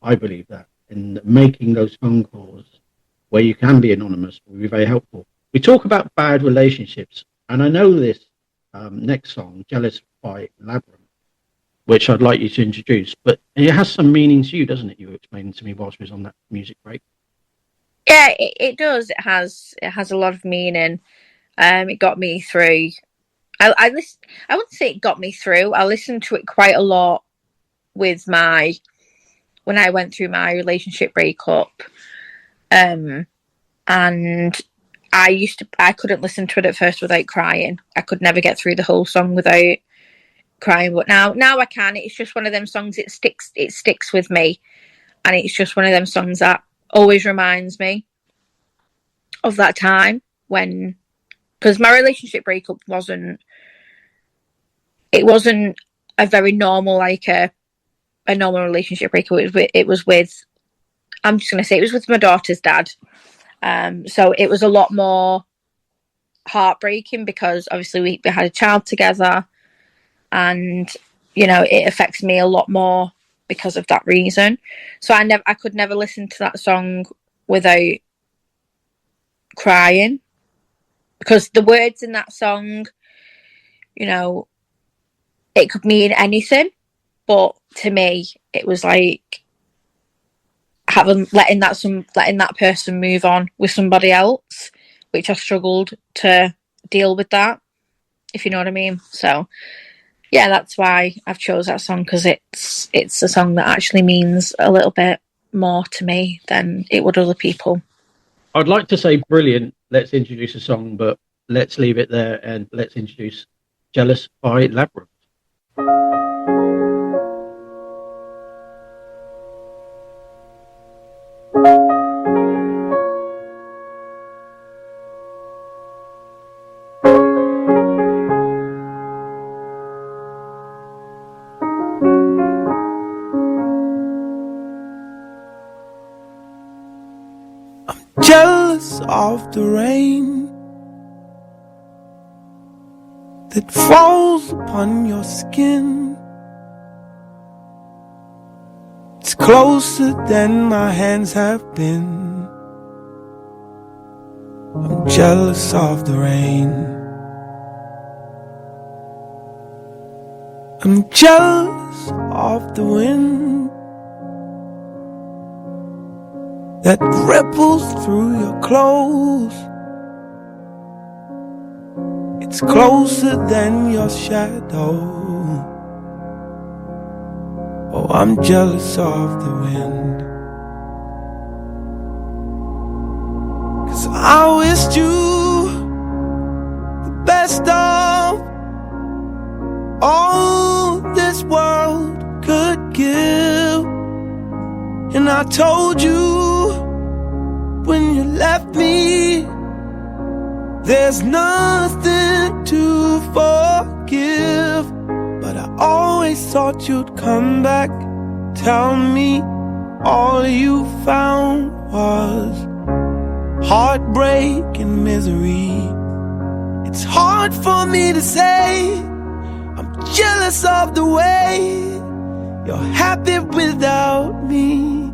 I believe that, and making those phone calls where you can be anonymous will be very helpful. We talk about bad relationships, and I know this next song, Jealous by Labyrinth, which I'd like you to introduce, but it has some meaning to you, doesn't it? You were explaining to me whilst we was on that music break. Yeah, it does. It has a lot of meaning. It got me through. I wouldn't say it got me through. I listened to it quite a lot when I went through my relationship breakup. And I couldn't listen to it at first without crying. I could never get through the whole song without crying. But now I can. It's just one of them songs. It sticks with me, and it's just one of them songs that always reminds me of that time when, because my relationship breakup wasn't a very normal, like a normal relationship breakup. It was with I'm just going to say it was with my daughter's dad. So it was a lot more heartbreaking because obviously we had a child together, and you know, it affects me a lot more because of that reason. So I could never listen to that song without crying, because the words in that song, you know, it could mean anything, but to me it was like letting that person move on with somebody else, which I struggled to deal with that, if you know what I mean. So yeah, that's why I've chose that song, because it's a song that actually means a little bit more to me than it would other people. I'd like to say brilliant, let's introduce a song, but let's leave it there and let's introduce Jealous by Labyrinth. Jealous of the rain that falls upon your skin. It's closer than my hands have been. I'm jealous of the rain. I'm jealous of the wind that ripples through your clothes. It's closer than your shadow. Oh, I'm jealous of the wind, 'cause I wished you the best of all this world could give. And I told you when you left me, there's nothing to forgive. But I always thought you'd come back, tell me all you found was heartbreak and misery. It's hard for me to say I'm jealous of the way you're happy without me.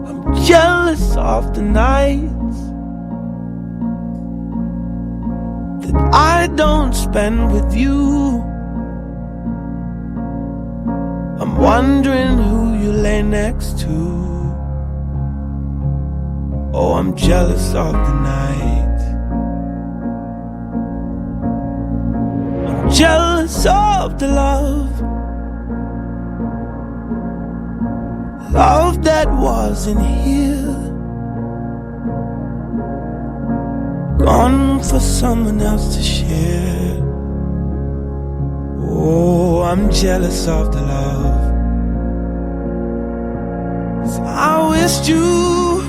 I'm jealous of the nights that I don't spend with you. I'm wondering who you lay next to. Oh, I'm jealous of the night. I'm jealous of the love love that wasn't here, gone for someone else to share. Oh, I'm jealous of the love, 'cause I wished you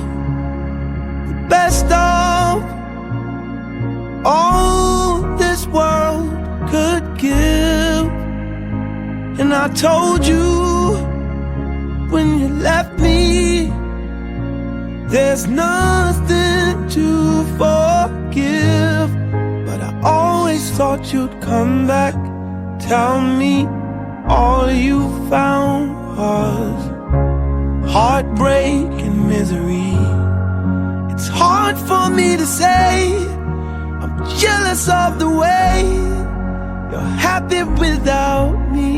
the best of all this world could give. And I told you when you left me, there's nothing to forgive. But I always thought you'd come back, tell me all you found was heartbreak and misery. It's hard for me to say, I'm jealous of the way you're happy without me.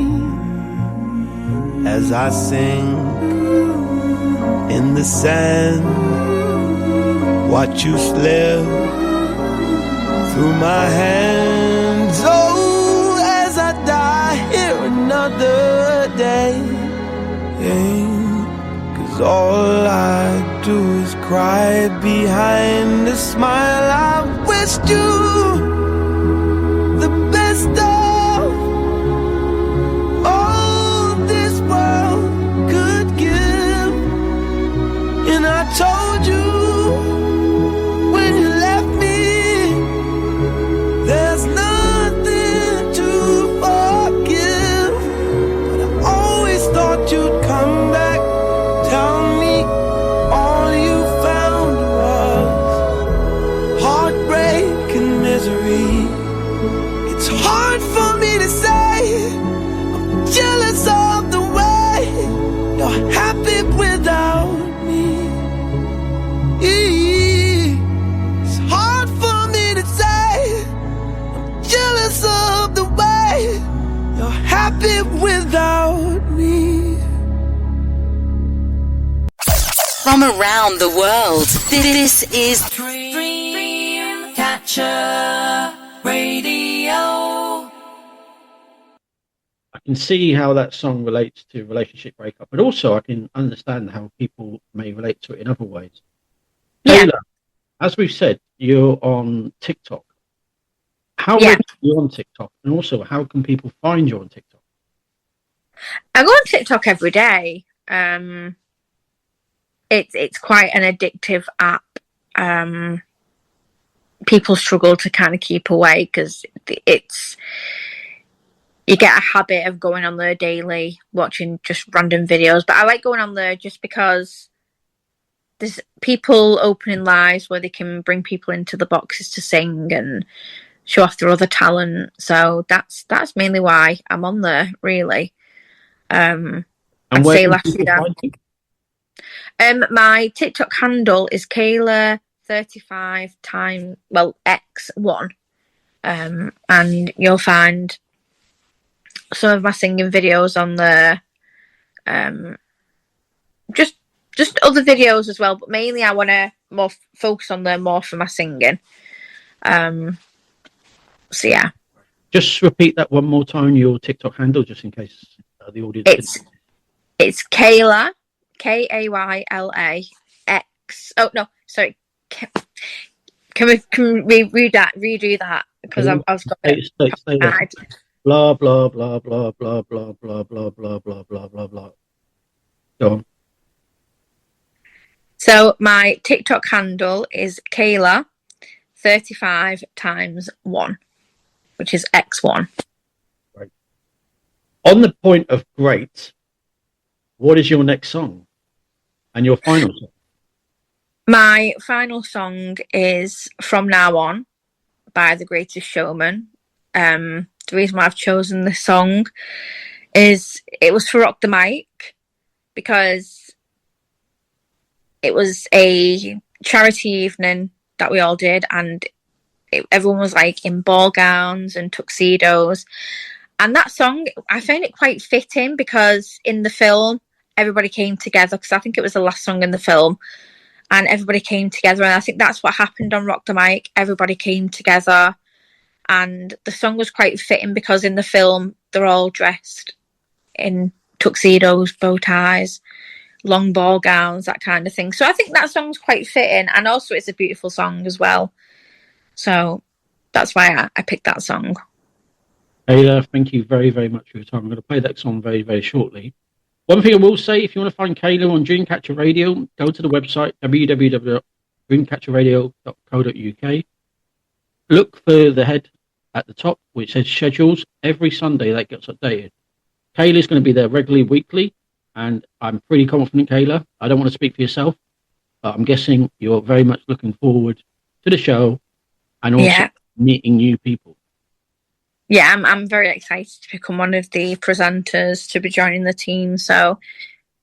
As I sing in the sand, watch you slip through my hands. Oh, as I die here another day, cause all I do is cry behind a smile. I wished you the best of all this world could give. And I told you when you left me, there's nothing to forgive. But I always thought you'd come back, tell me all you found was heartbreak and misery. It's hard for me to say, I'm jealous of the way you're happy without me. It's hard for me to say, I'm jealous of the way you're happy without me. From around the world, this is Dreamcatcher Radio. I can see how that song relates to relationship breakup, but also I can understand how people may relate to it in other ways. Yeah. Taylor, as we've said, you're on TikTok. How Yeah. are you on TikTok? And also, how can people find you on TikTok? I go on TikTok every day. It's quite an addictive app. People struggle to kind of keep away because you get a habit of going on there daily, watching just random videos. But I like going on there just because there's people opening lives where they can bring people into the boxes to sing and show off their other talent. So that's mainly why I'm on there, really. And I'd where say can last people year. find you? My TikTok handle is Kayla35 X1. And you'll find some of my singing videos on there. Just other videos as well, but mainly I want to more focus on there more for my singing. So yeah. Just repeat that one more time, your TikTok handle, just in case the audience. It's Kayla, Kayla X. Oh no, sorry. Can we redo that? Because I was got it. Blah blah blah blah blah blah blah blah blah blah blah blah blah. Go on. So my TikTok handle is Kayla35 times 1, which is X1. Right. On the point of great, what is your next song and your final song? My final song is From Now On by The Greatest Showman. The reason why I've chosen this song is it was for Rock the Mic because it was a charity evening that we all did, and everyone was like in ball gowns and tuxedos. And that song, I found it quite fitting because in the film, everybody came together, because I think it was the last song in the film, and everybody came together. And I think that's what happened on Rock the Mic. Everybody came together, and the song was quite fitting because in the film, they're all dressed in tuxedos, bow ties, long ball gowns, that kind of thing. So I think that song's quite fitting, and also it's a beautiful song as well. So that's why I picked that song. Kayla, thank you very, very much for your time. I'm going to play that song very, very shortly. One thing I will say, if you want to find Kayla on Dreamcatcher Radio, go to the website www.dreamcatcherradio.co.uk. Look for the head at the top, which says schedules. Every Sunday that gets updated. Kayla's going to be there regularly, weekly, and I'm pretty confident, Kayla. I don't want to speak for yourself, but I'm guessing you're very much looking forward to the show and also meeting new people. Yeah, I'm very excited to become one of the presenters, to be joining the team. So,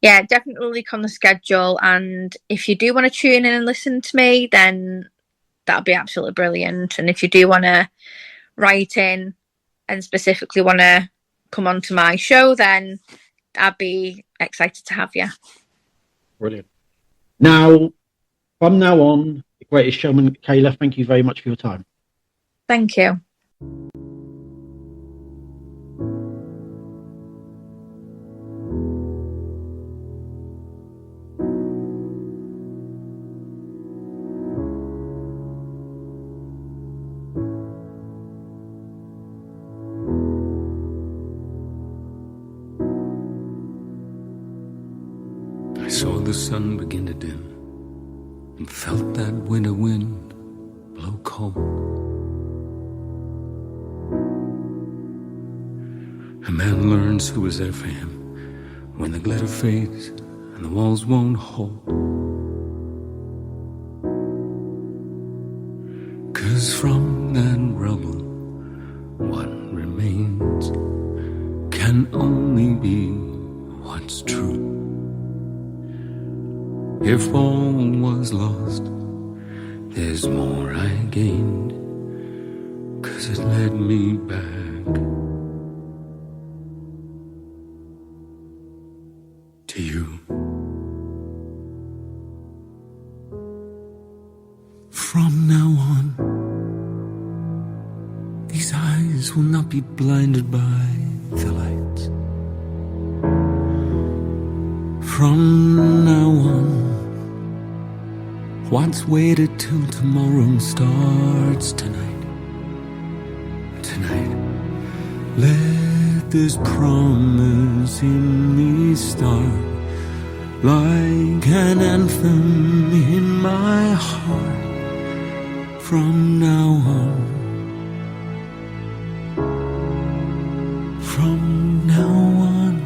yeah, definitely look on the schedule. And if you do want to tune in and listen to me, then that'll be absolutely brilliant. And if you do want to write in and specifically want to come on to my show, then I'd be excited to have you. Brilliant. Now, from now on, the greatest showman, Kayla, thank you very much for your time. Thank you. I saw the sun begin to dim and felt that winter wind blow cold. A man learns who was there for him when the glitter fades and the walls won't hold. 'Cause from that rubble, what remains can only be what's true. If all was lost, there's more I gained, 'cause it led me back to you. From now on, these eyes will not be blinded by the lights. From now on, what's waited till tomorrow starts tonight. Tonight, let this promise in me start like an anthem in my heart. From now on, from now on.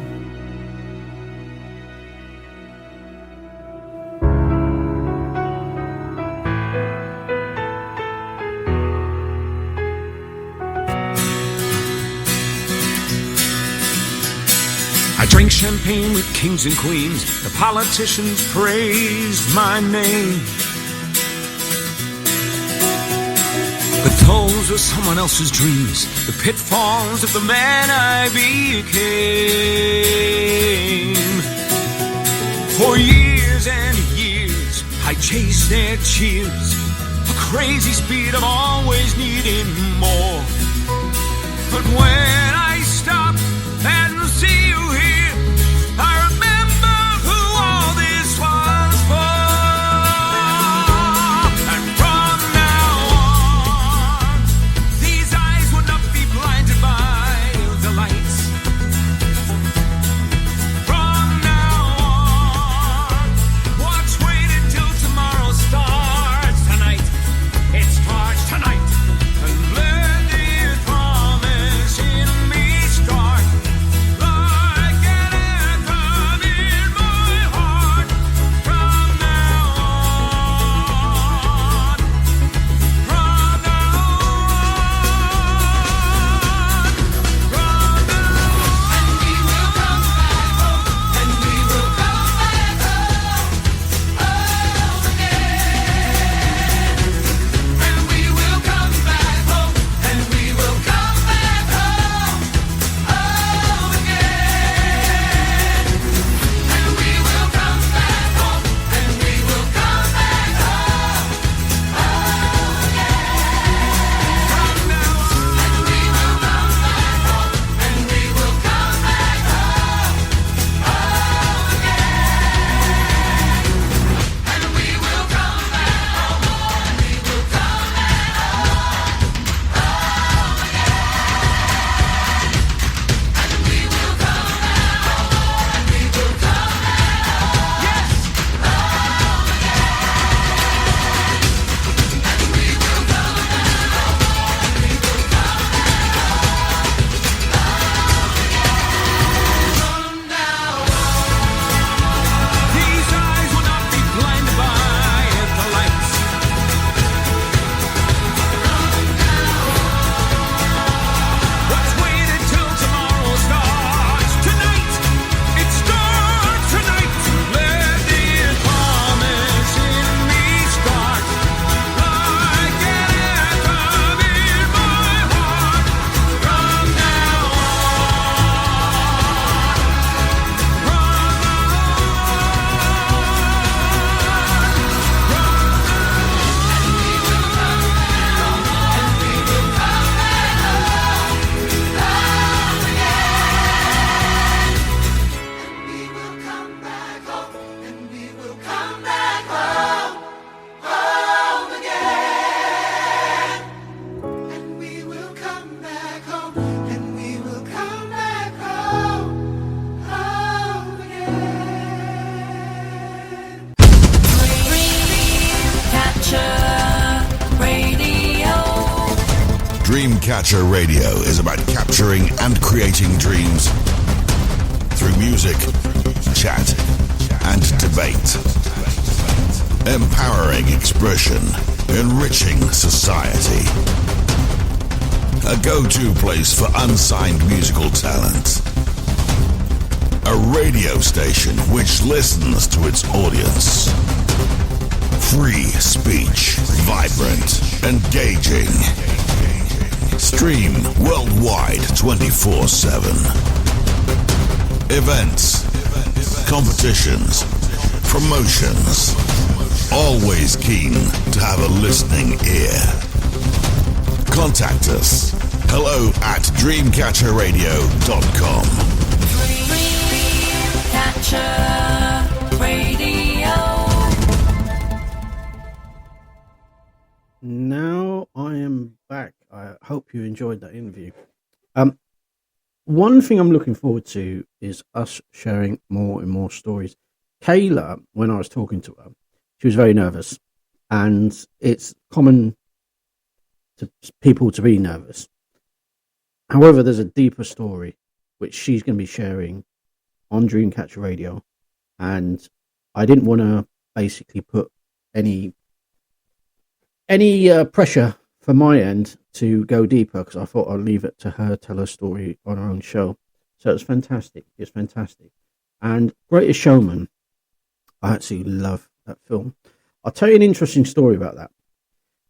I drink champagne with kings and queens. The politicians praise my name, but those are someone else's dreams, the pitfalls of the man I became. For years and years I chased their cheers, a crazy speed of always needing more. But when I stop and see you here, I remember who all this was for. And from now on, these eyes will not be blinded by the lights. From now on, what's waited till tomorrow starts tonight. It starts tonight. And let this promise in Dreamcatcher Radio is about capturing and creating dreams through music, chat, and debate. Empowering expression, enriching society. A go-to place for unsigned musical talent. A radio station which listens to its audience. Free speech, vibrant, engaging. Stream worldwide 24/7. Events, competitions, promotions. Always keen to have a listening ear. Contact us. hello@dreamcatcherradio.com. Dreamcatcher Radio. Now I am back. I hope you enjoyed that interview. One thing I'm looking forward to is us sharing more and more stories. Kayla, when I was talking to her, she was very nervous, and it's common to people to be nervous. However, there's a deeper story which she's going to be sharing on Dreamcatcher Radio, and I didn't want to basically put any pressure from my end to go deeper, because I thought I'd leave it to her tell her story on her own show. So it's fantastic. It's fantastic. And Greatest Showman, I actually love that film. I'll tell you an interesting story about that.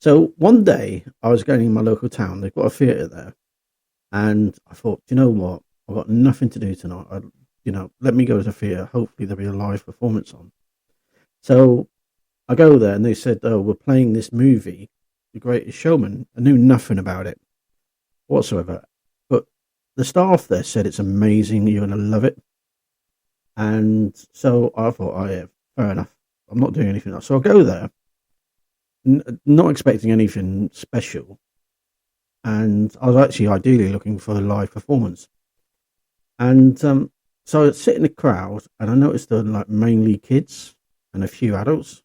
So one day I was going in my local town. They've got a theatre there, and I thought, you know what? I've got nothing to do tonight. Let me go to the theatre. Hopefully there'll be a live performance on. So I go there, and they said, "Oh, we're playing this movie, The Greatest Showman." I knew nothing about it whatsoever, but the staff there said it's amazing. You're going to love it. And so I thought, oh yeah, fair enough. I'm not doing anything else. So I go there, not expecting anything special. And I was actually ideally looking for a live performance. And so I sit in the crowd, and I noticed there were mainly kids and a few adults.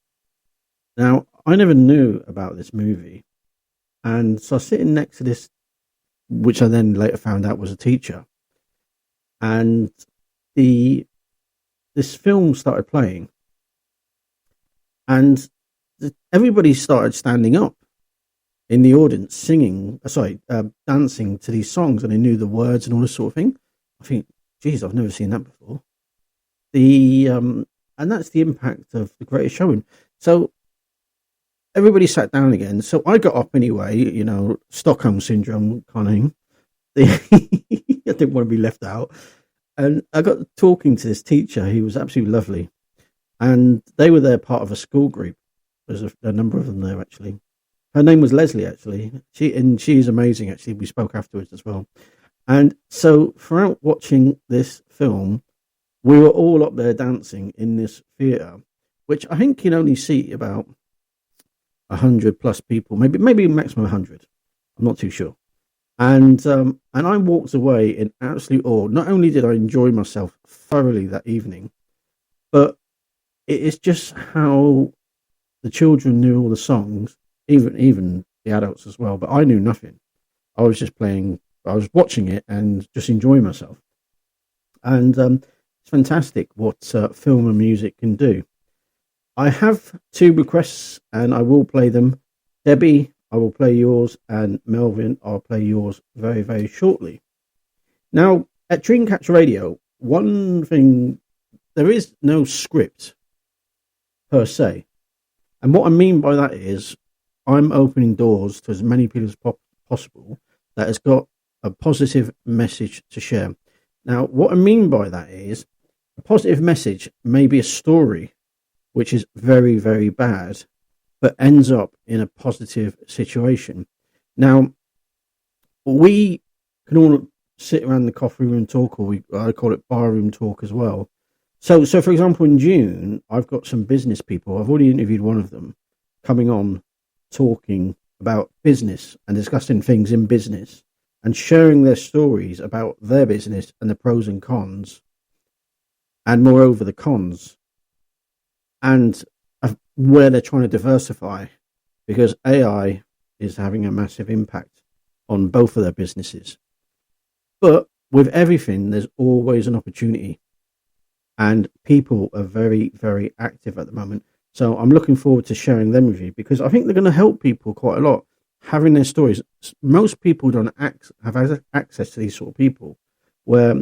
Now, I never knew about this movie. And so I was sitting next to this, which I then later found out was a teacher. And this film started playing. And everybody started standing up in the audience, dancing to these songs, and they knew the words and all this sort of thing. I think, geez, I've never seen that before. And that's the impact of The Greatest Showman. So everybody sat down again. So I got up anyway, Stockholm syndrome kind of thing. I didn't want to be left out. And I got talking to this teacher. He was absolutely lovely. And they were there part of a school group. There's a number of them there, actually. Her name was Leslie, actually. She's amazing, actually. We spoke afterwards as well. And so throughout watching this film, we were all up there dancing in this theatre, which I think can only seat about 100 plus people, maybe maximum 100. I'm not too sure. And I walked away in absolute awe. Not only did I enjoy myself thoroughly that evening, but it is just how the children knew all the songs, even the adults as well. But I knew nothing. I was just playing. I was watching it and just enjoying myself. And it's fantastic what film and music can do. I have 2 requests, and I will play them. Debbie, I will play yours, and Melvin, I'll play yours very, very shortly. Now, at Dreamcatcher Radio, one thing, there is no script per se. And what I mean by that is I'm opening doors to as many people as possible that has got a positive message to share. Now, what I mean by that is a positive message may be a story which is very, very bad, but ends up in a positive situation. Now, we can all sit around the coffee room talk, or I call it barroom talk as well. So for example, in June, I've got some business people. I've already interviewed one of them coming on, talking about business and discussing things in business and sharing their stories about their business and the pros and cons, and moreover the cons, and where they're trying to diversify, because AI is having a massive impact. on both of their businesses. But with everything, there's always an opportunity. And people are very, very active at the moment. So I'm looking forward to sharing them with you because I think they're going to help people quite a lot, having their stories. Most people don't have access to these sort of people, where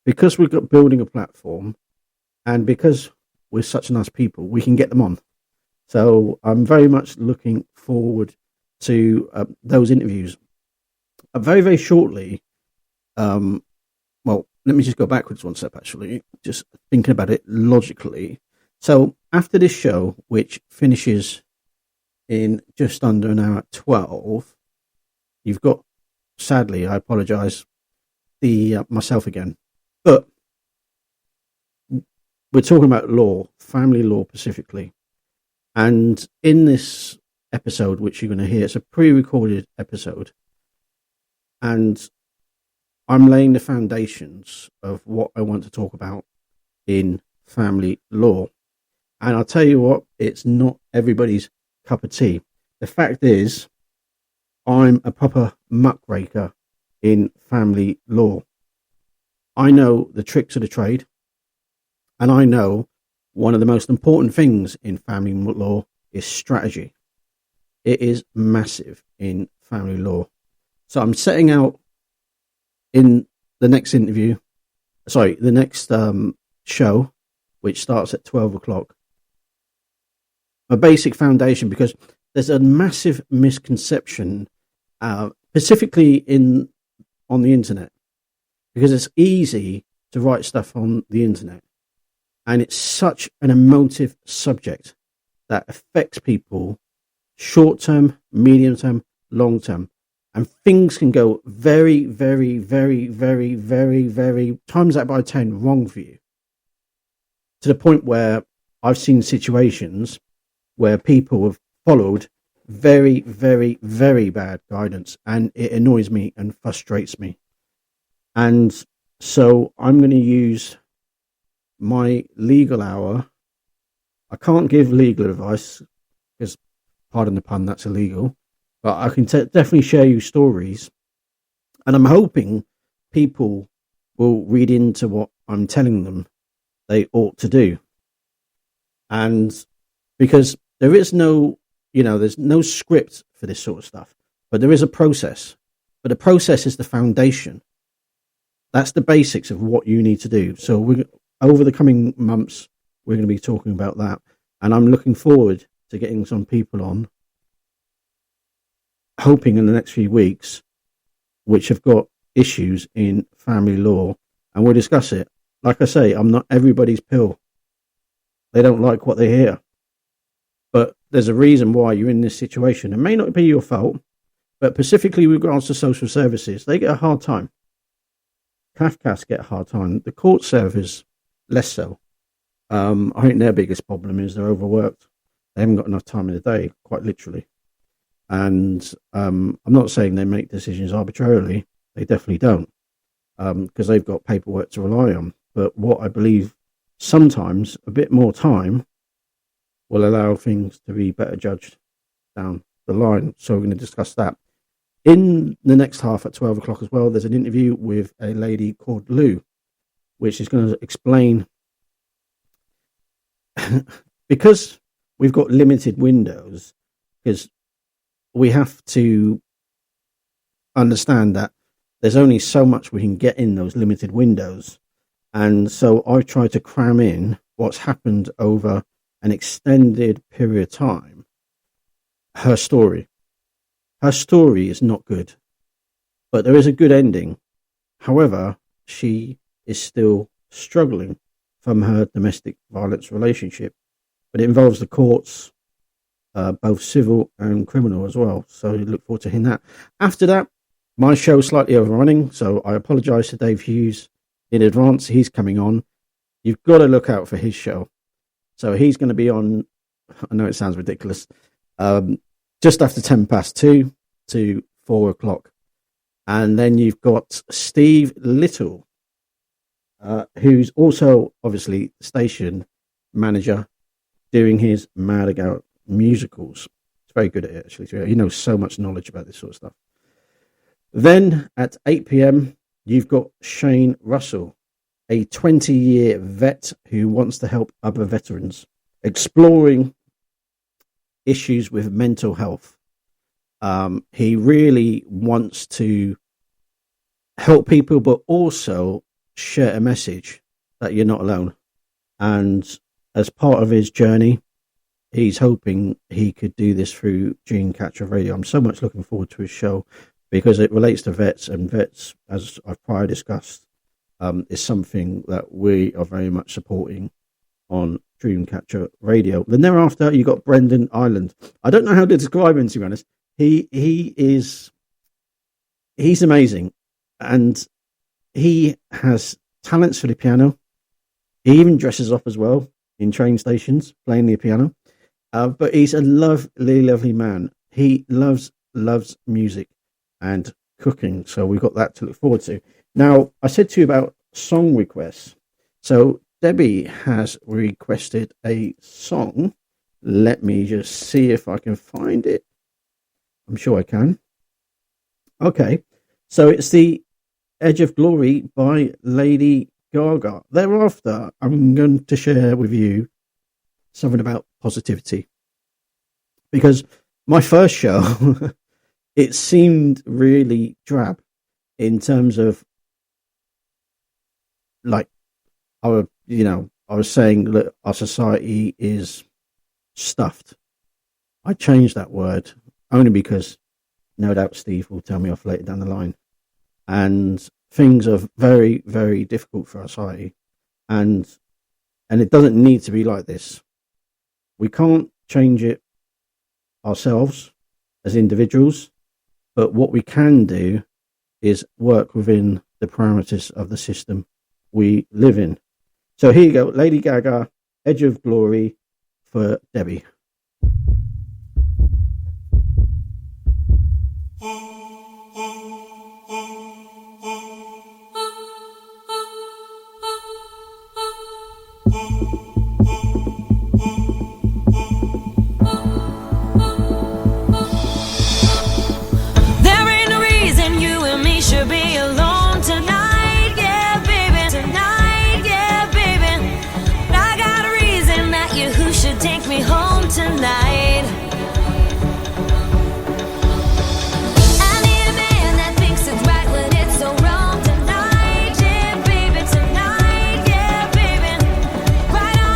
because we've got building a platform and because we're such nice people, we can get them on. So I'm very much looking forward to those interviews. Very, very shortly, well, let me just go backwards one step, actually, just thinking about it logically. So after this show, which finishes in just under an hour at 12, you've got, sadly, I apologise, myself again. But we're talking about law, family law specifically. And in this episode, which you're going to hear, it's a pre-recorded episode. And I'm laying the foundations of what I want to talk about in family law. And I'll tell you what, it's not everybody's cup of tea. The fact is, I'm a proper muckraker in family law. I know the tricks of the trade, and I know one of the most important things in family law is strategy. It is massive in family law. So I'm setting out in the next the next show, which starts at 12 o'clock, a basic foundation, because there's a massive misconception, specifically on the internet, because it's easy to write stuff on the internet, and it's such an emotive subject that affects people short term, medium term, long term. And things can go very, very, very, very, very, very, times that by 10, wrong for you. To the point where I've seen situations where people have followed very, very, very bad guidance, and it annoys me and frustrates me. And so I'm going to use my legal hour. I can't give legal advice because, pardon the pun, that's illegal. But I can definitely share you stories, and I'm hoping people will read into what I'm telling them they ought to do. And because there is no, there's no script for this sort of stuff, but there is a process. But the process is the foundation. That's the basics of what you need to do. So over the coming months, we're going to be talking about that. And I'm looking forward to getting some people on, hoping in the next few weeks, which have got issues in family law, and we'll discuss it. Like I say, I'm not everybody's pill. They don't like what they hear. But there's a reason why you're in this situation. It may not be your fault, but specifically with regards to social services, they get a hard time. CAFCAS get a hard time. The court servers, less so. I think their biggest problem is they're overworked. They haven't got enough time in the day, quite literally. And I'm not saying they make decisions arbitrarily. They definitely don't, because they've got paperwork to rely on. But what I believe, sometimes a bit more time will allow things to be better judged down the line. So we're going to discuss that. In the next half at 12 o'clock as well, there's an interview with a lady called Lou, which is going to explain, because we've got limited windows, because we have to understand that there's only so much we can get in those limited windows. And so I try to cram in what's happened over an extended period of time. Her story is not good, but there is a good ending. However, she is still struggling from her domestic violence relationship, but it involves the courts, both civil and criminal as well. So you look forward to hearing that. After that, my show's slightly overrunning, so I apologise to Dave Hughes in advance. He's coming on. You've got to look out for his show. So he's going to be on, I know it sounds ridiculous, just after 2:10 to 4 o'clock. And then you've got Steve Little, who's also obviously station manager, doing his Mad About musicals. He's very good at it, actually. He knows so much knowledge about this sort of stuff. Then at 8 p.m, you've got Shane Russell, a 20-year vet who wants to help other veterans, exploring issues with mental health. He really wants to help people, but also share a message that you're not alone. And as part of his journey, he's hoping he could do this through Dreamcatcher Radio. I'm so much looking forward to his show because it relates to vets, and vets, as I've prior discussed, is something that we are very much supporting on Dreamcatcher Radio. Then thereafter, you got Brendan Ireland. I don't know how to describe him, to be honest. He's amazing, and he has talents for the piano. He even dresses up as well in train stations, playing the piano. But he's a lovely man. He loves music and cooking, so we've got that to look forward to. Now, I said to you about song requests. So Debbie has requested a song. Let me just see if I can find it. I'm sure I can. Okay, so it's the Edge of Glory by Lady Gaga. Thereafter, I'm going to share with you something about positivity, because my first show, it seemed really drab in terms of, like, I was saying that our society is stuffed. I changed that word only because no doubt Steve will tell me off later down the line. And things are very, very difficult for our society. And it doesn't need to be like this. We can't change it ourselves as individuals, but what we can do is work within the parameters of the system we live in. So here you go, Lady Gaga, Edge of Glory for Debbie. Right on.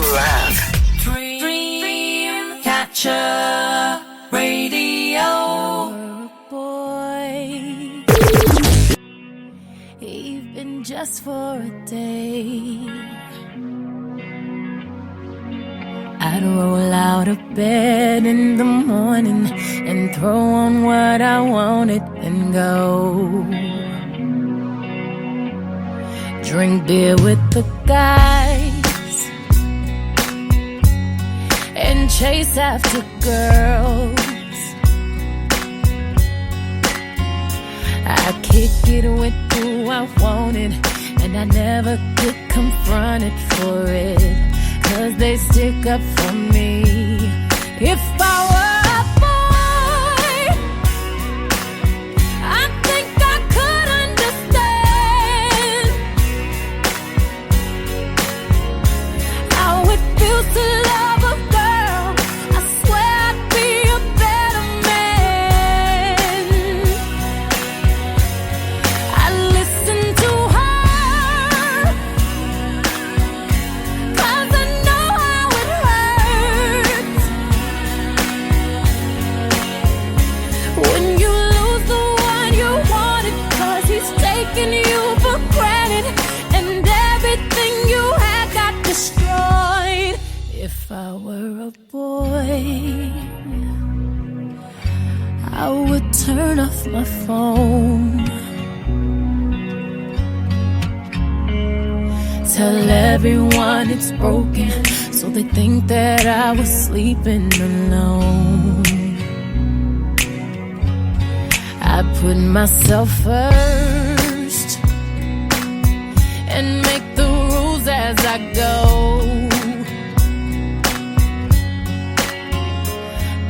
Love. Dream Catcher Radio. Boy, even just for a day, I'd roll out of bed in the morning and throw on what I wanted and go. Drink beer with the guys and chase after girls. I kick it with who I wanted, and I never get confronted for it, 'cause they stick up for me. If I were a boy, I think I could understand how it feels to love a girl. I swear I'd be a better man. I listen to her, 'cause I know how it hurts when you lose the one you wanted, 'cause he's taking you for granted and everything you had got destroyed. If I were a boy, I would turn off my phone, tell everyone it's broken, so they think that I was sleeping alone. I put myself first and make the rules as I go,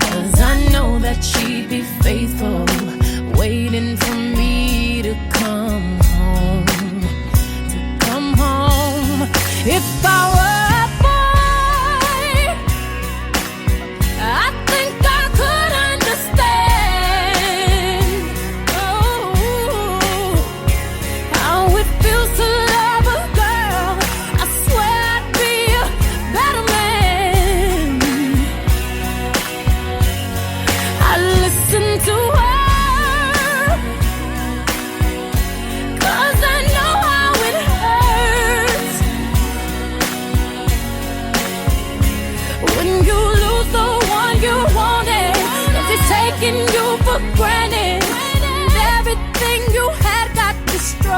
'cause I know that she'd be faithful, waiting for me to come home, to come home. If I were a boy, I think I could understand, oh, how it feels to love a girl. I swear I'd be a better man. I listen to her, 'cause I know how it hurts when you lose the one you wanted, 'cause it's taking you for granted and everything you had got destroyed.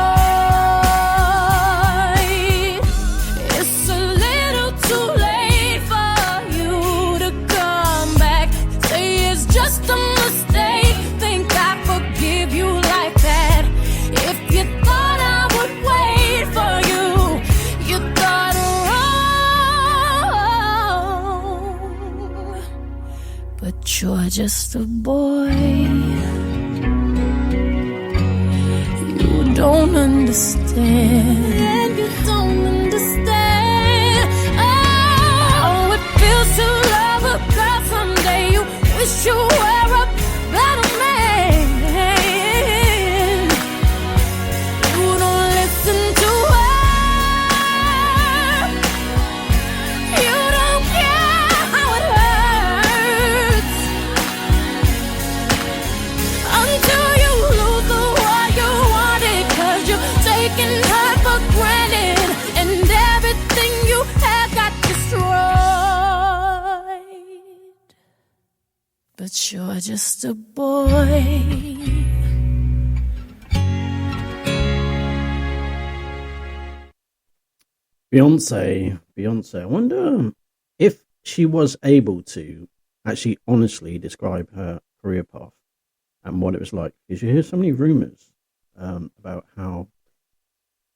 It's a little too late for you to come back, say it's just a mistake, think I forgive you like that. If you thought I would wait for you, you thought wrong. But you're just a boy, you don't understand, and you don't understand how it feels to love a girl. Someday you wish you were a better man. You don't listen to her, you don't care how it hurts until you lose the one you wanted, 'cause you're taking her for granted and everything you had got destroyed. But you're just a boy. Beyonce. I wonder if she was able to actually honestly describe her career path and what it was like. Because you hear so many rumors about how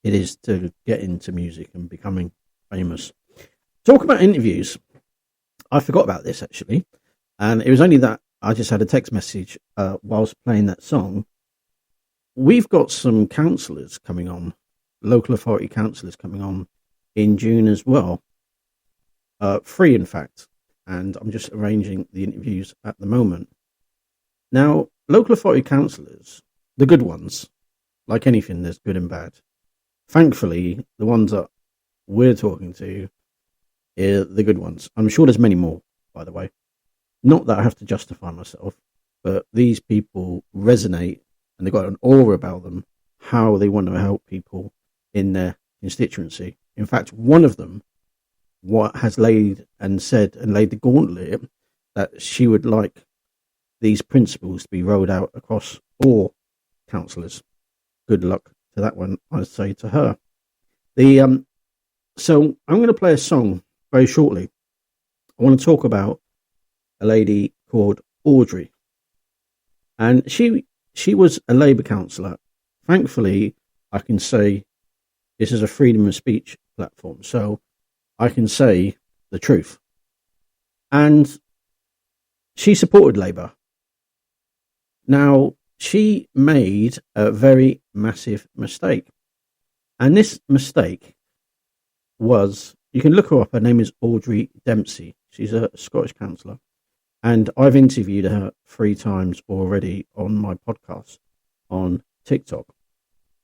it is to get into music and becoming famous. Talk about interviews. I forgot about this actually, and it was only that I just had a text message whilst playing that song. We've got some councillors coming on, local authority councillors coming on in June as well. 3 in fact, and I'm just arranging the interviews at the moment. Now, local authority councillors, the good ones, like anything, there's good and bad. Thankfully, the ones that we're talking to the good ones. I'm sure there's many more, by the way. Not that I have to justify myself, but these people resonate and they've got an aura about them, how they want to help people in their constituency. In fact, one of them has laid the gauntlet that she would like these principles to be rolled out across all councillors. Good luck to that one, I say to her. So I'm going to play a song very shortly. I want to talk about a lady called Audrey, and she was a Labour councillor. Thankfully, I can say this is a freedom of speech platform, so I can say the truth. And she supported Labour. Now, she made a very massive mistake. And this mistake was, you can look her up, her name is Audrey Dempsey. She's a Scottish councillor. And I've interviewed her 3 times already on my podcast on TikTok.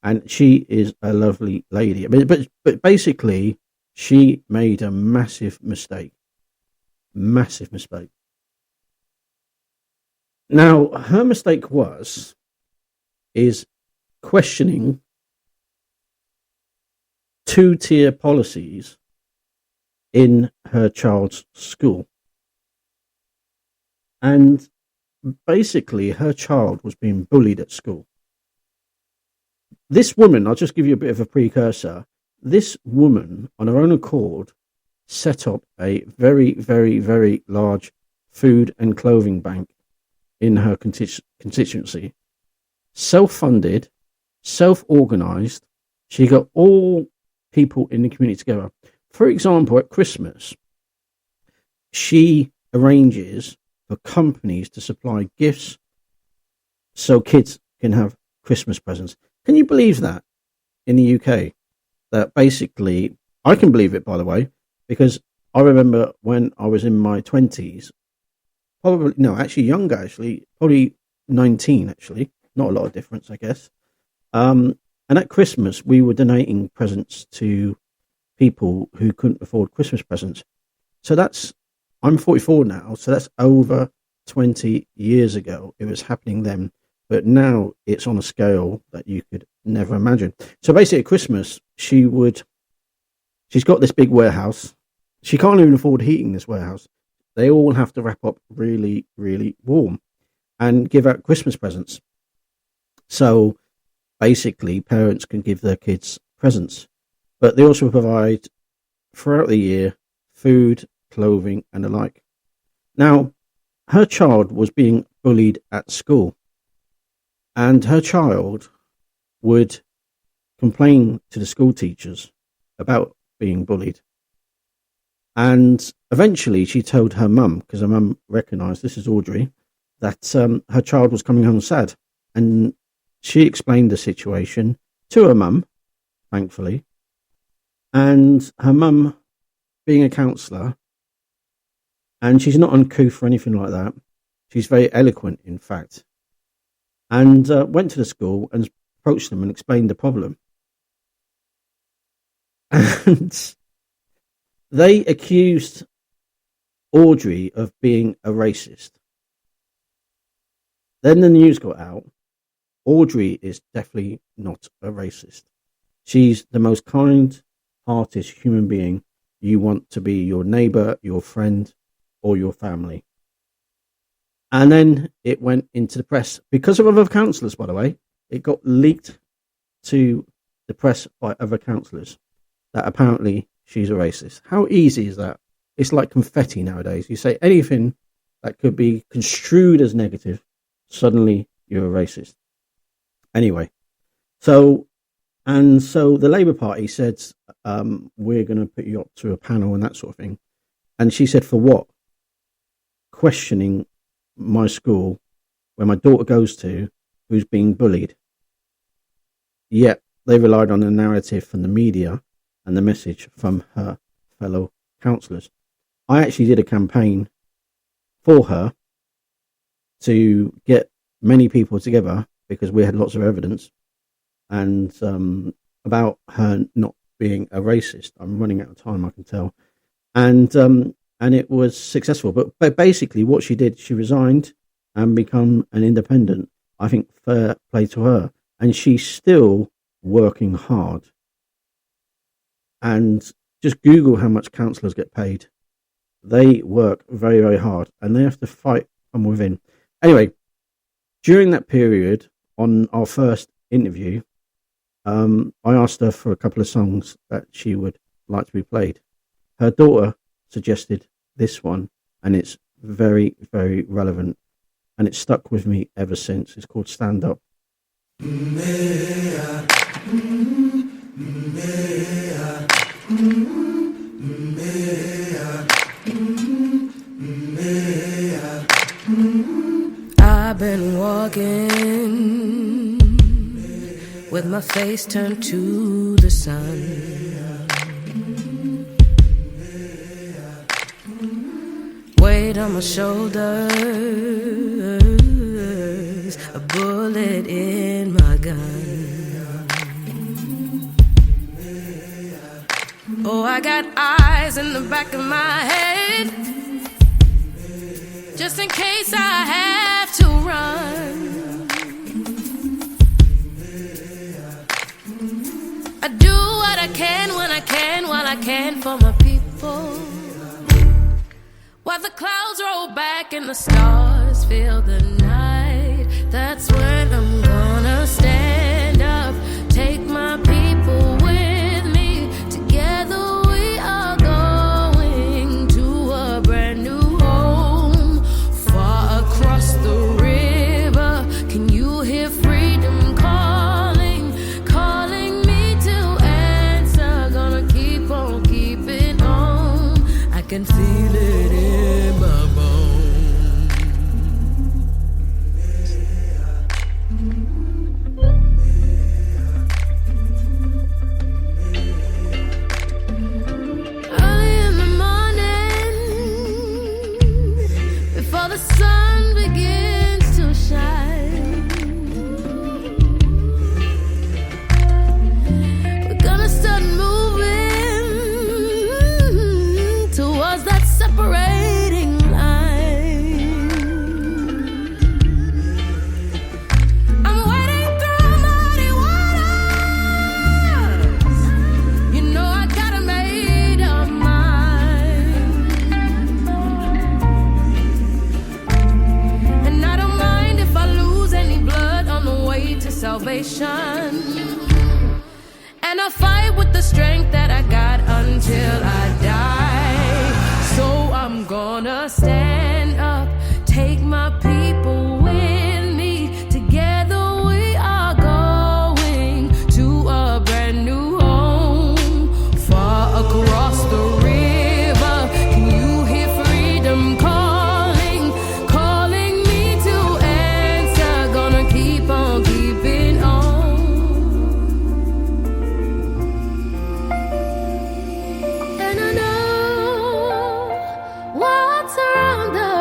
And she is a lovely lady. But basically, she made a massive mistake. Massive mistake. Now, her mistake is questioning 2-tier policies in her child's school. And basically, her child was being bullied at school. This woman, I'll just give you a bit of a precursor. This woman, on her own accord, set up a very, very, very large food and clothing bank in her constituency. Self-funded, self-organised. She got all people in the community together. For example, at Christmas, she arranges for companies to supply gifts so kids can have Christmas presents. Can you believe that in the UK? That basically, I can believe it, by the way, because I remember when I was in my 20s, probably 19, actually. Not a lot of difference, I guess. And at Christmas, we were donating presents to people who couldn't afford Christmas presents. So I'm 44 now, so that's over 20 years ago. It was happening then. But now it's on a scale that you could never imagine. So basically at Christmas, she's got this big warehouse. She can't even afford heating this warehouse. They all have to wrap up really, really warm and give out Christmas presents. So basically parents can give their kids presents, but they also provide throughout the year food, clothing and the like. Now, her child was being bullied at school. And her child would complain to the school teachers about being bullied. And eventually she told her mum, because her mum recognised, this is Audrey, that her child was coming home sad. And she explained the situation to her mum, thankfully. And her mum, being a counsellor, and she's not uncouth or anything like that, she's very eloquent, in fact, and went to the school and approached them and explained the problem. And they accused Audrey of being a racist. Then the news got out. Audrey is definitely not a racist. She's the most kind-hearted human being you want to be your neighbour, your friend, or your family. And then it went into the press because of other councillors, by the way. It got leaked to the press by other councillors that apparently she's a racist. How easy is that? It's like confetti nowadays. You say anything that could be construed as negative, suddenly you're a racist. Anyway, so the Labour Party said, we're going to put you up to a panel and that sort of thing. And she said, for what? Questioning my school, where my daughter goes to, who's being bullied. Yet they relied on the narrative from the media and the message from her fellow councillors. I actually did a campaign for her to get many people together because we had lots of evidence and about her not being a racist. I'm running out of time, I can tell. and it was successful. But basically, what she did, she resigned and become an independent. I think fair play to her, and she's still working hard. And just Google how much counsellors get paid. They work very, very hard, and they have to fight from within. Anyway, during that period, on our first interview, I asked her for a couple of songs that she would like to be played. Her daughter suggested this one, and it's very, very relevant, and it's stuck with me ever since. It's called Stand Up. I've been walking with my face turned to the sun. Weight on my shoulders, a bullet in my gun. Oh, I got eyes in the back of my head, just in case I have to run. I do what I can when I can, while I can for my people. While the clouds roll back and the stars fill the night, that's when I'm gonna stand up, take my people with me. Together we are going to a brand new home, far across the river. Can you hear freedom calling, calling me to answer? Gonna keep on keeping on. I can feel it in my bones. Early in the morning, before the sun begins to shine, we're gonna start moving towards that separating line. I'm wading through muddy waters. You know I got a made up mind, and I don't mind if I lose any blood on the way to salvation. And I'll fight with the strength that I got until I die. So I'm gonna stand up, take my people with me. Together we are going to a brand new home, far across the river. Can you hear freedom calling, calling me to answer? Gonna keep on keeping on. And I know what's around the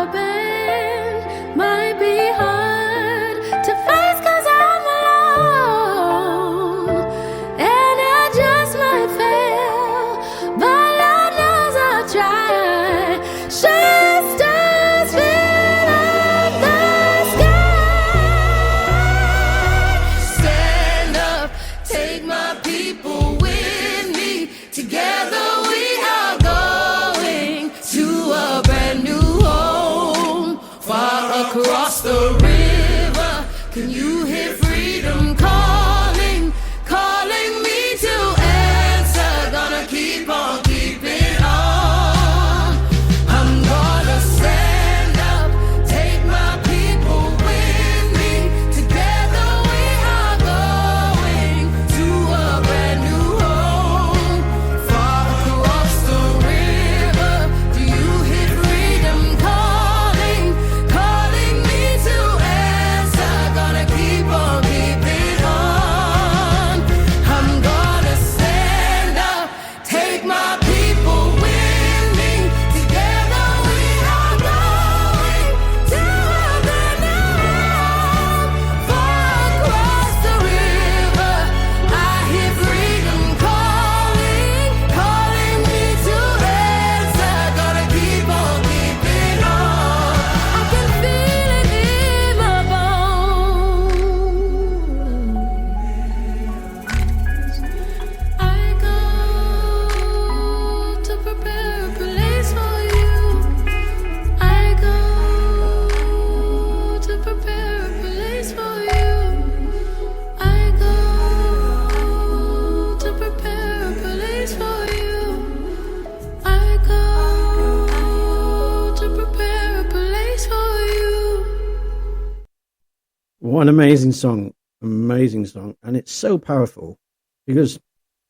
What an amazing song. Amazing song. And it's so powerful because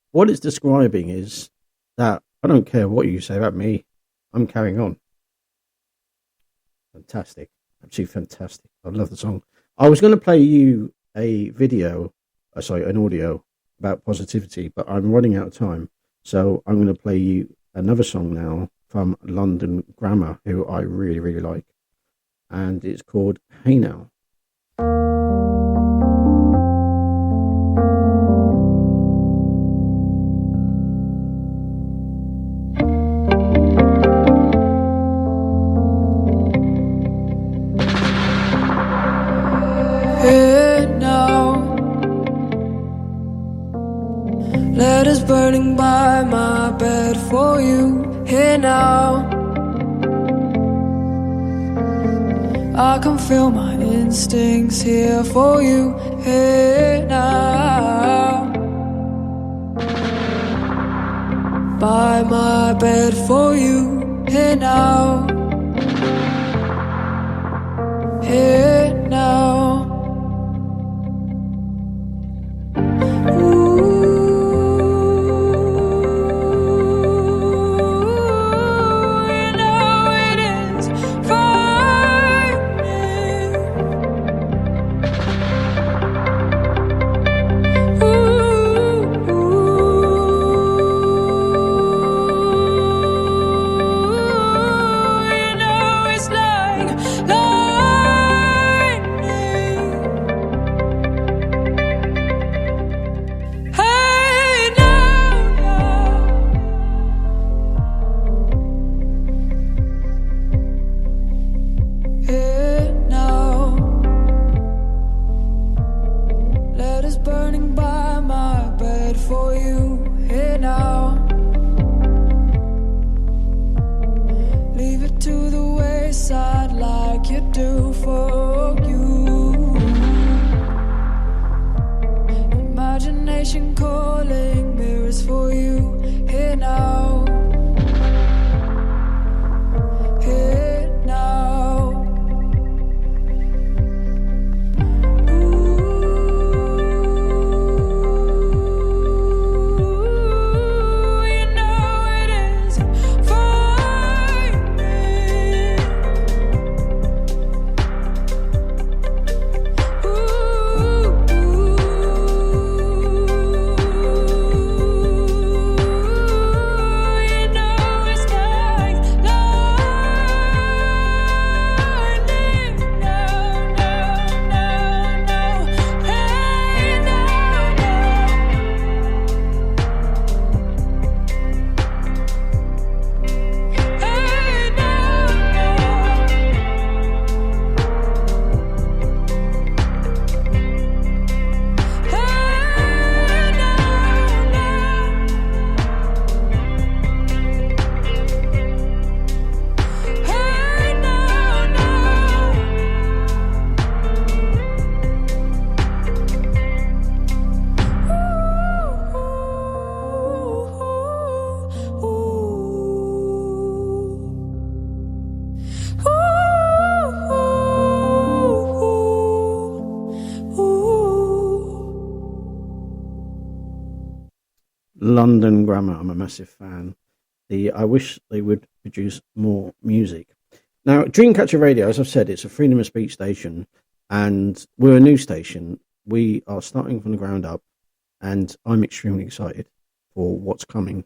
what it's describing is that I don't care what you say about me, I'm carrying on. Fantastic. Absolutely fantastic. I love the song. I was going to play you a video, an audio about positivity, but I'm running out of time. So I'm going to play you another song now from London Grammar, who I really, really like. And it's called Hey Now. Hey now, letters burning by my bed for you. Hey now, I can feel my instincts here for you. Hey now, by my bed for you. Hey now, hey now. London Grammar, I'm a massive fan. I wish they would produce more music. Now, Dreamcatcher Radio, as I've said, it's a freedom of speech station, and we're a new station. We are starting from the ground up, and I'm extremely excited for what's coming.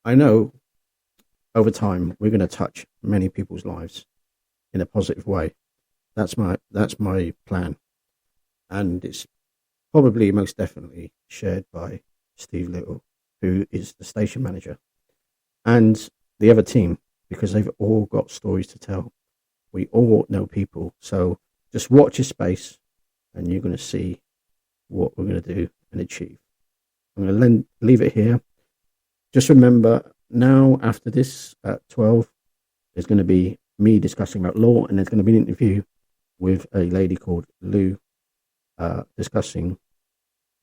I know over time we're going to touch many people's lives in a positive way. That's my plan, and it's probably most definitely shared by Steve Little, who is the station manager, and the other team, because they've all got stories to tell. We all know people, so just watch your space and you're going to see what we're going to do and achieve. I'm going to leave it here. Just remember, now after this at 12, there's going to be me discussing about law, and there's going to be an interview with a lady called Lou discussing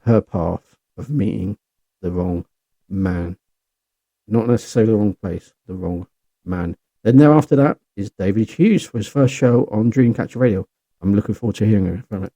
her path of meeting the wrong man. Not necessarily the wrong place, the wrong man. Then there after that is David Hughes for his first show on Dreamcatcher Radio. I'm looking forward to hearing from it.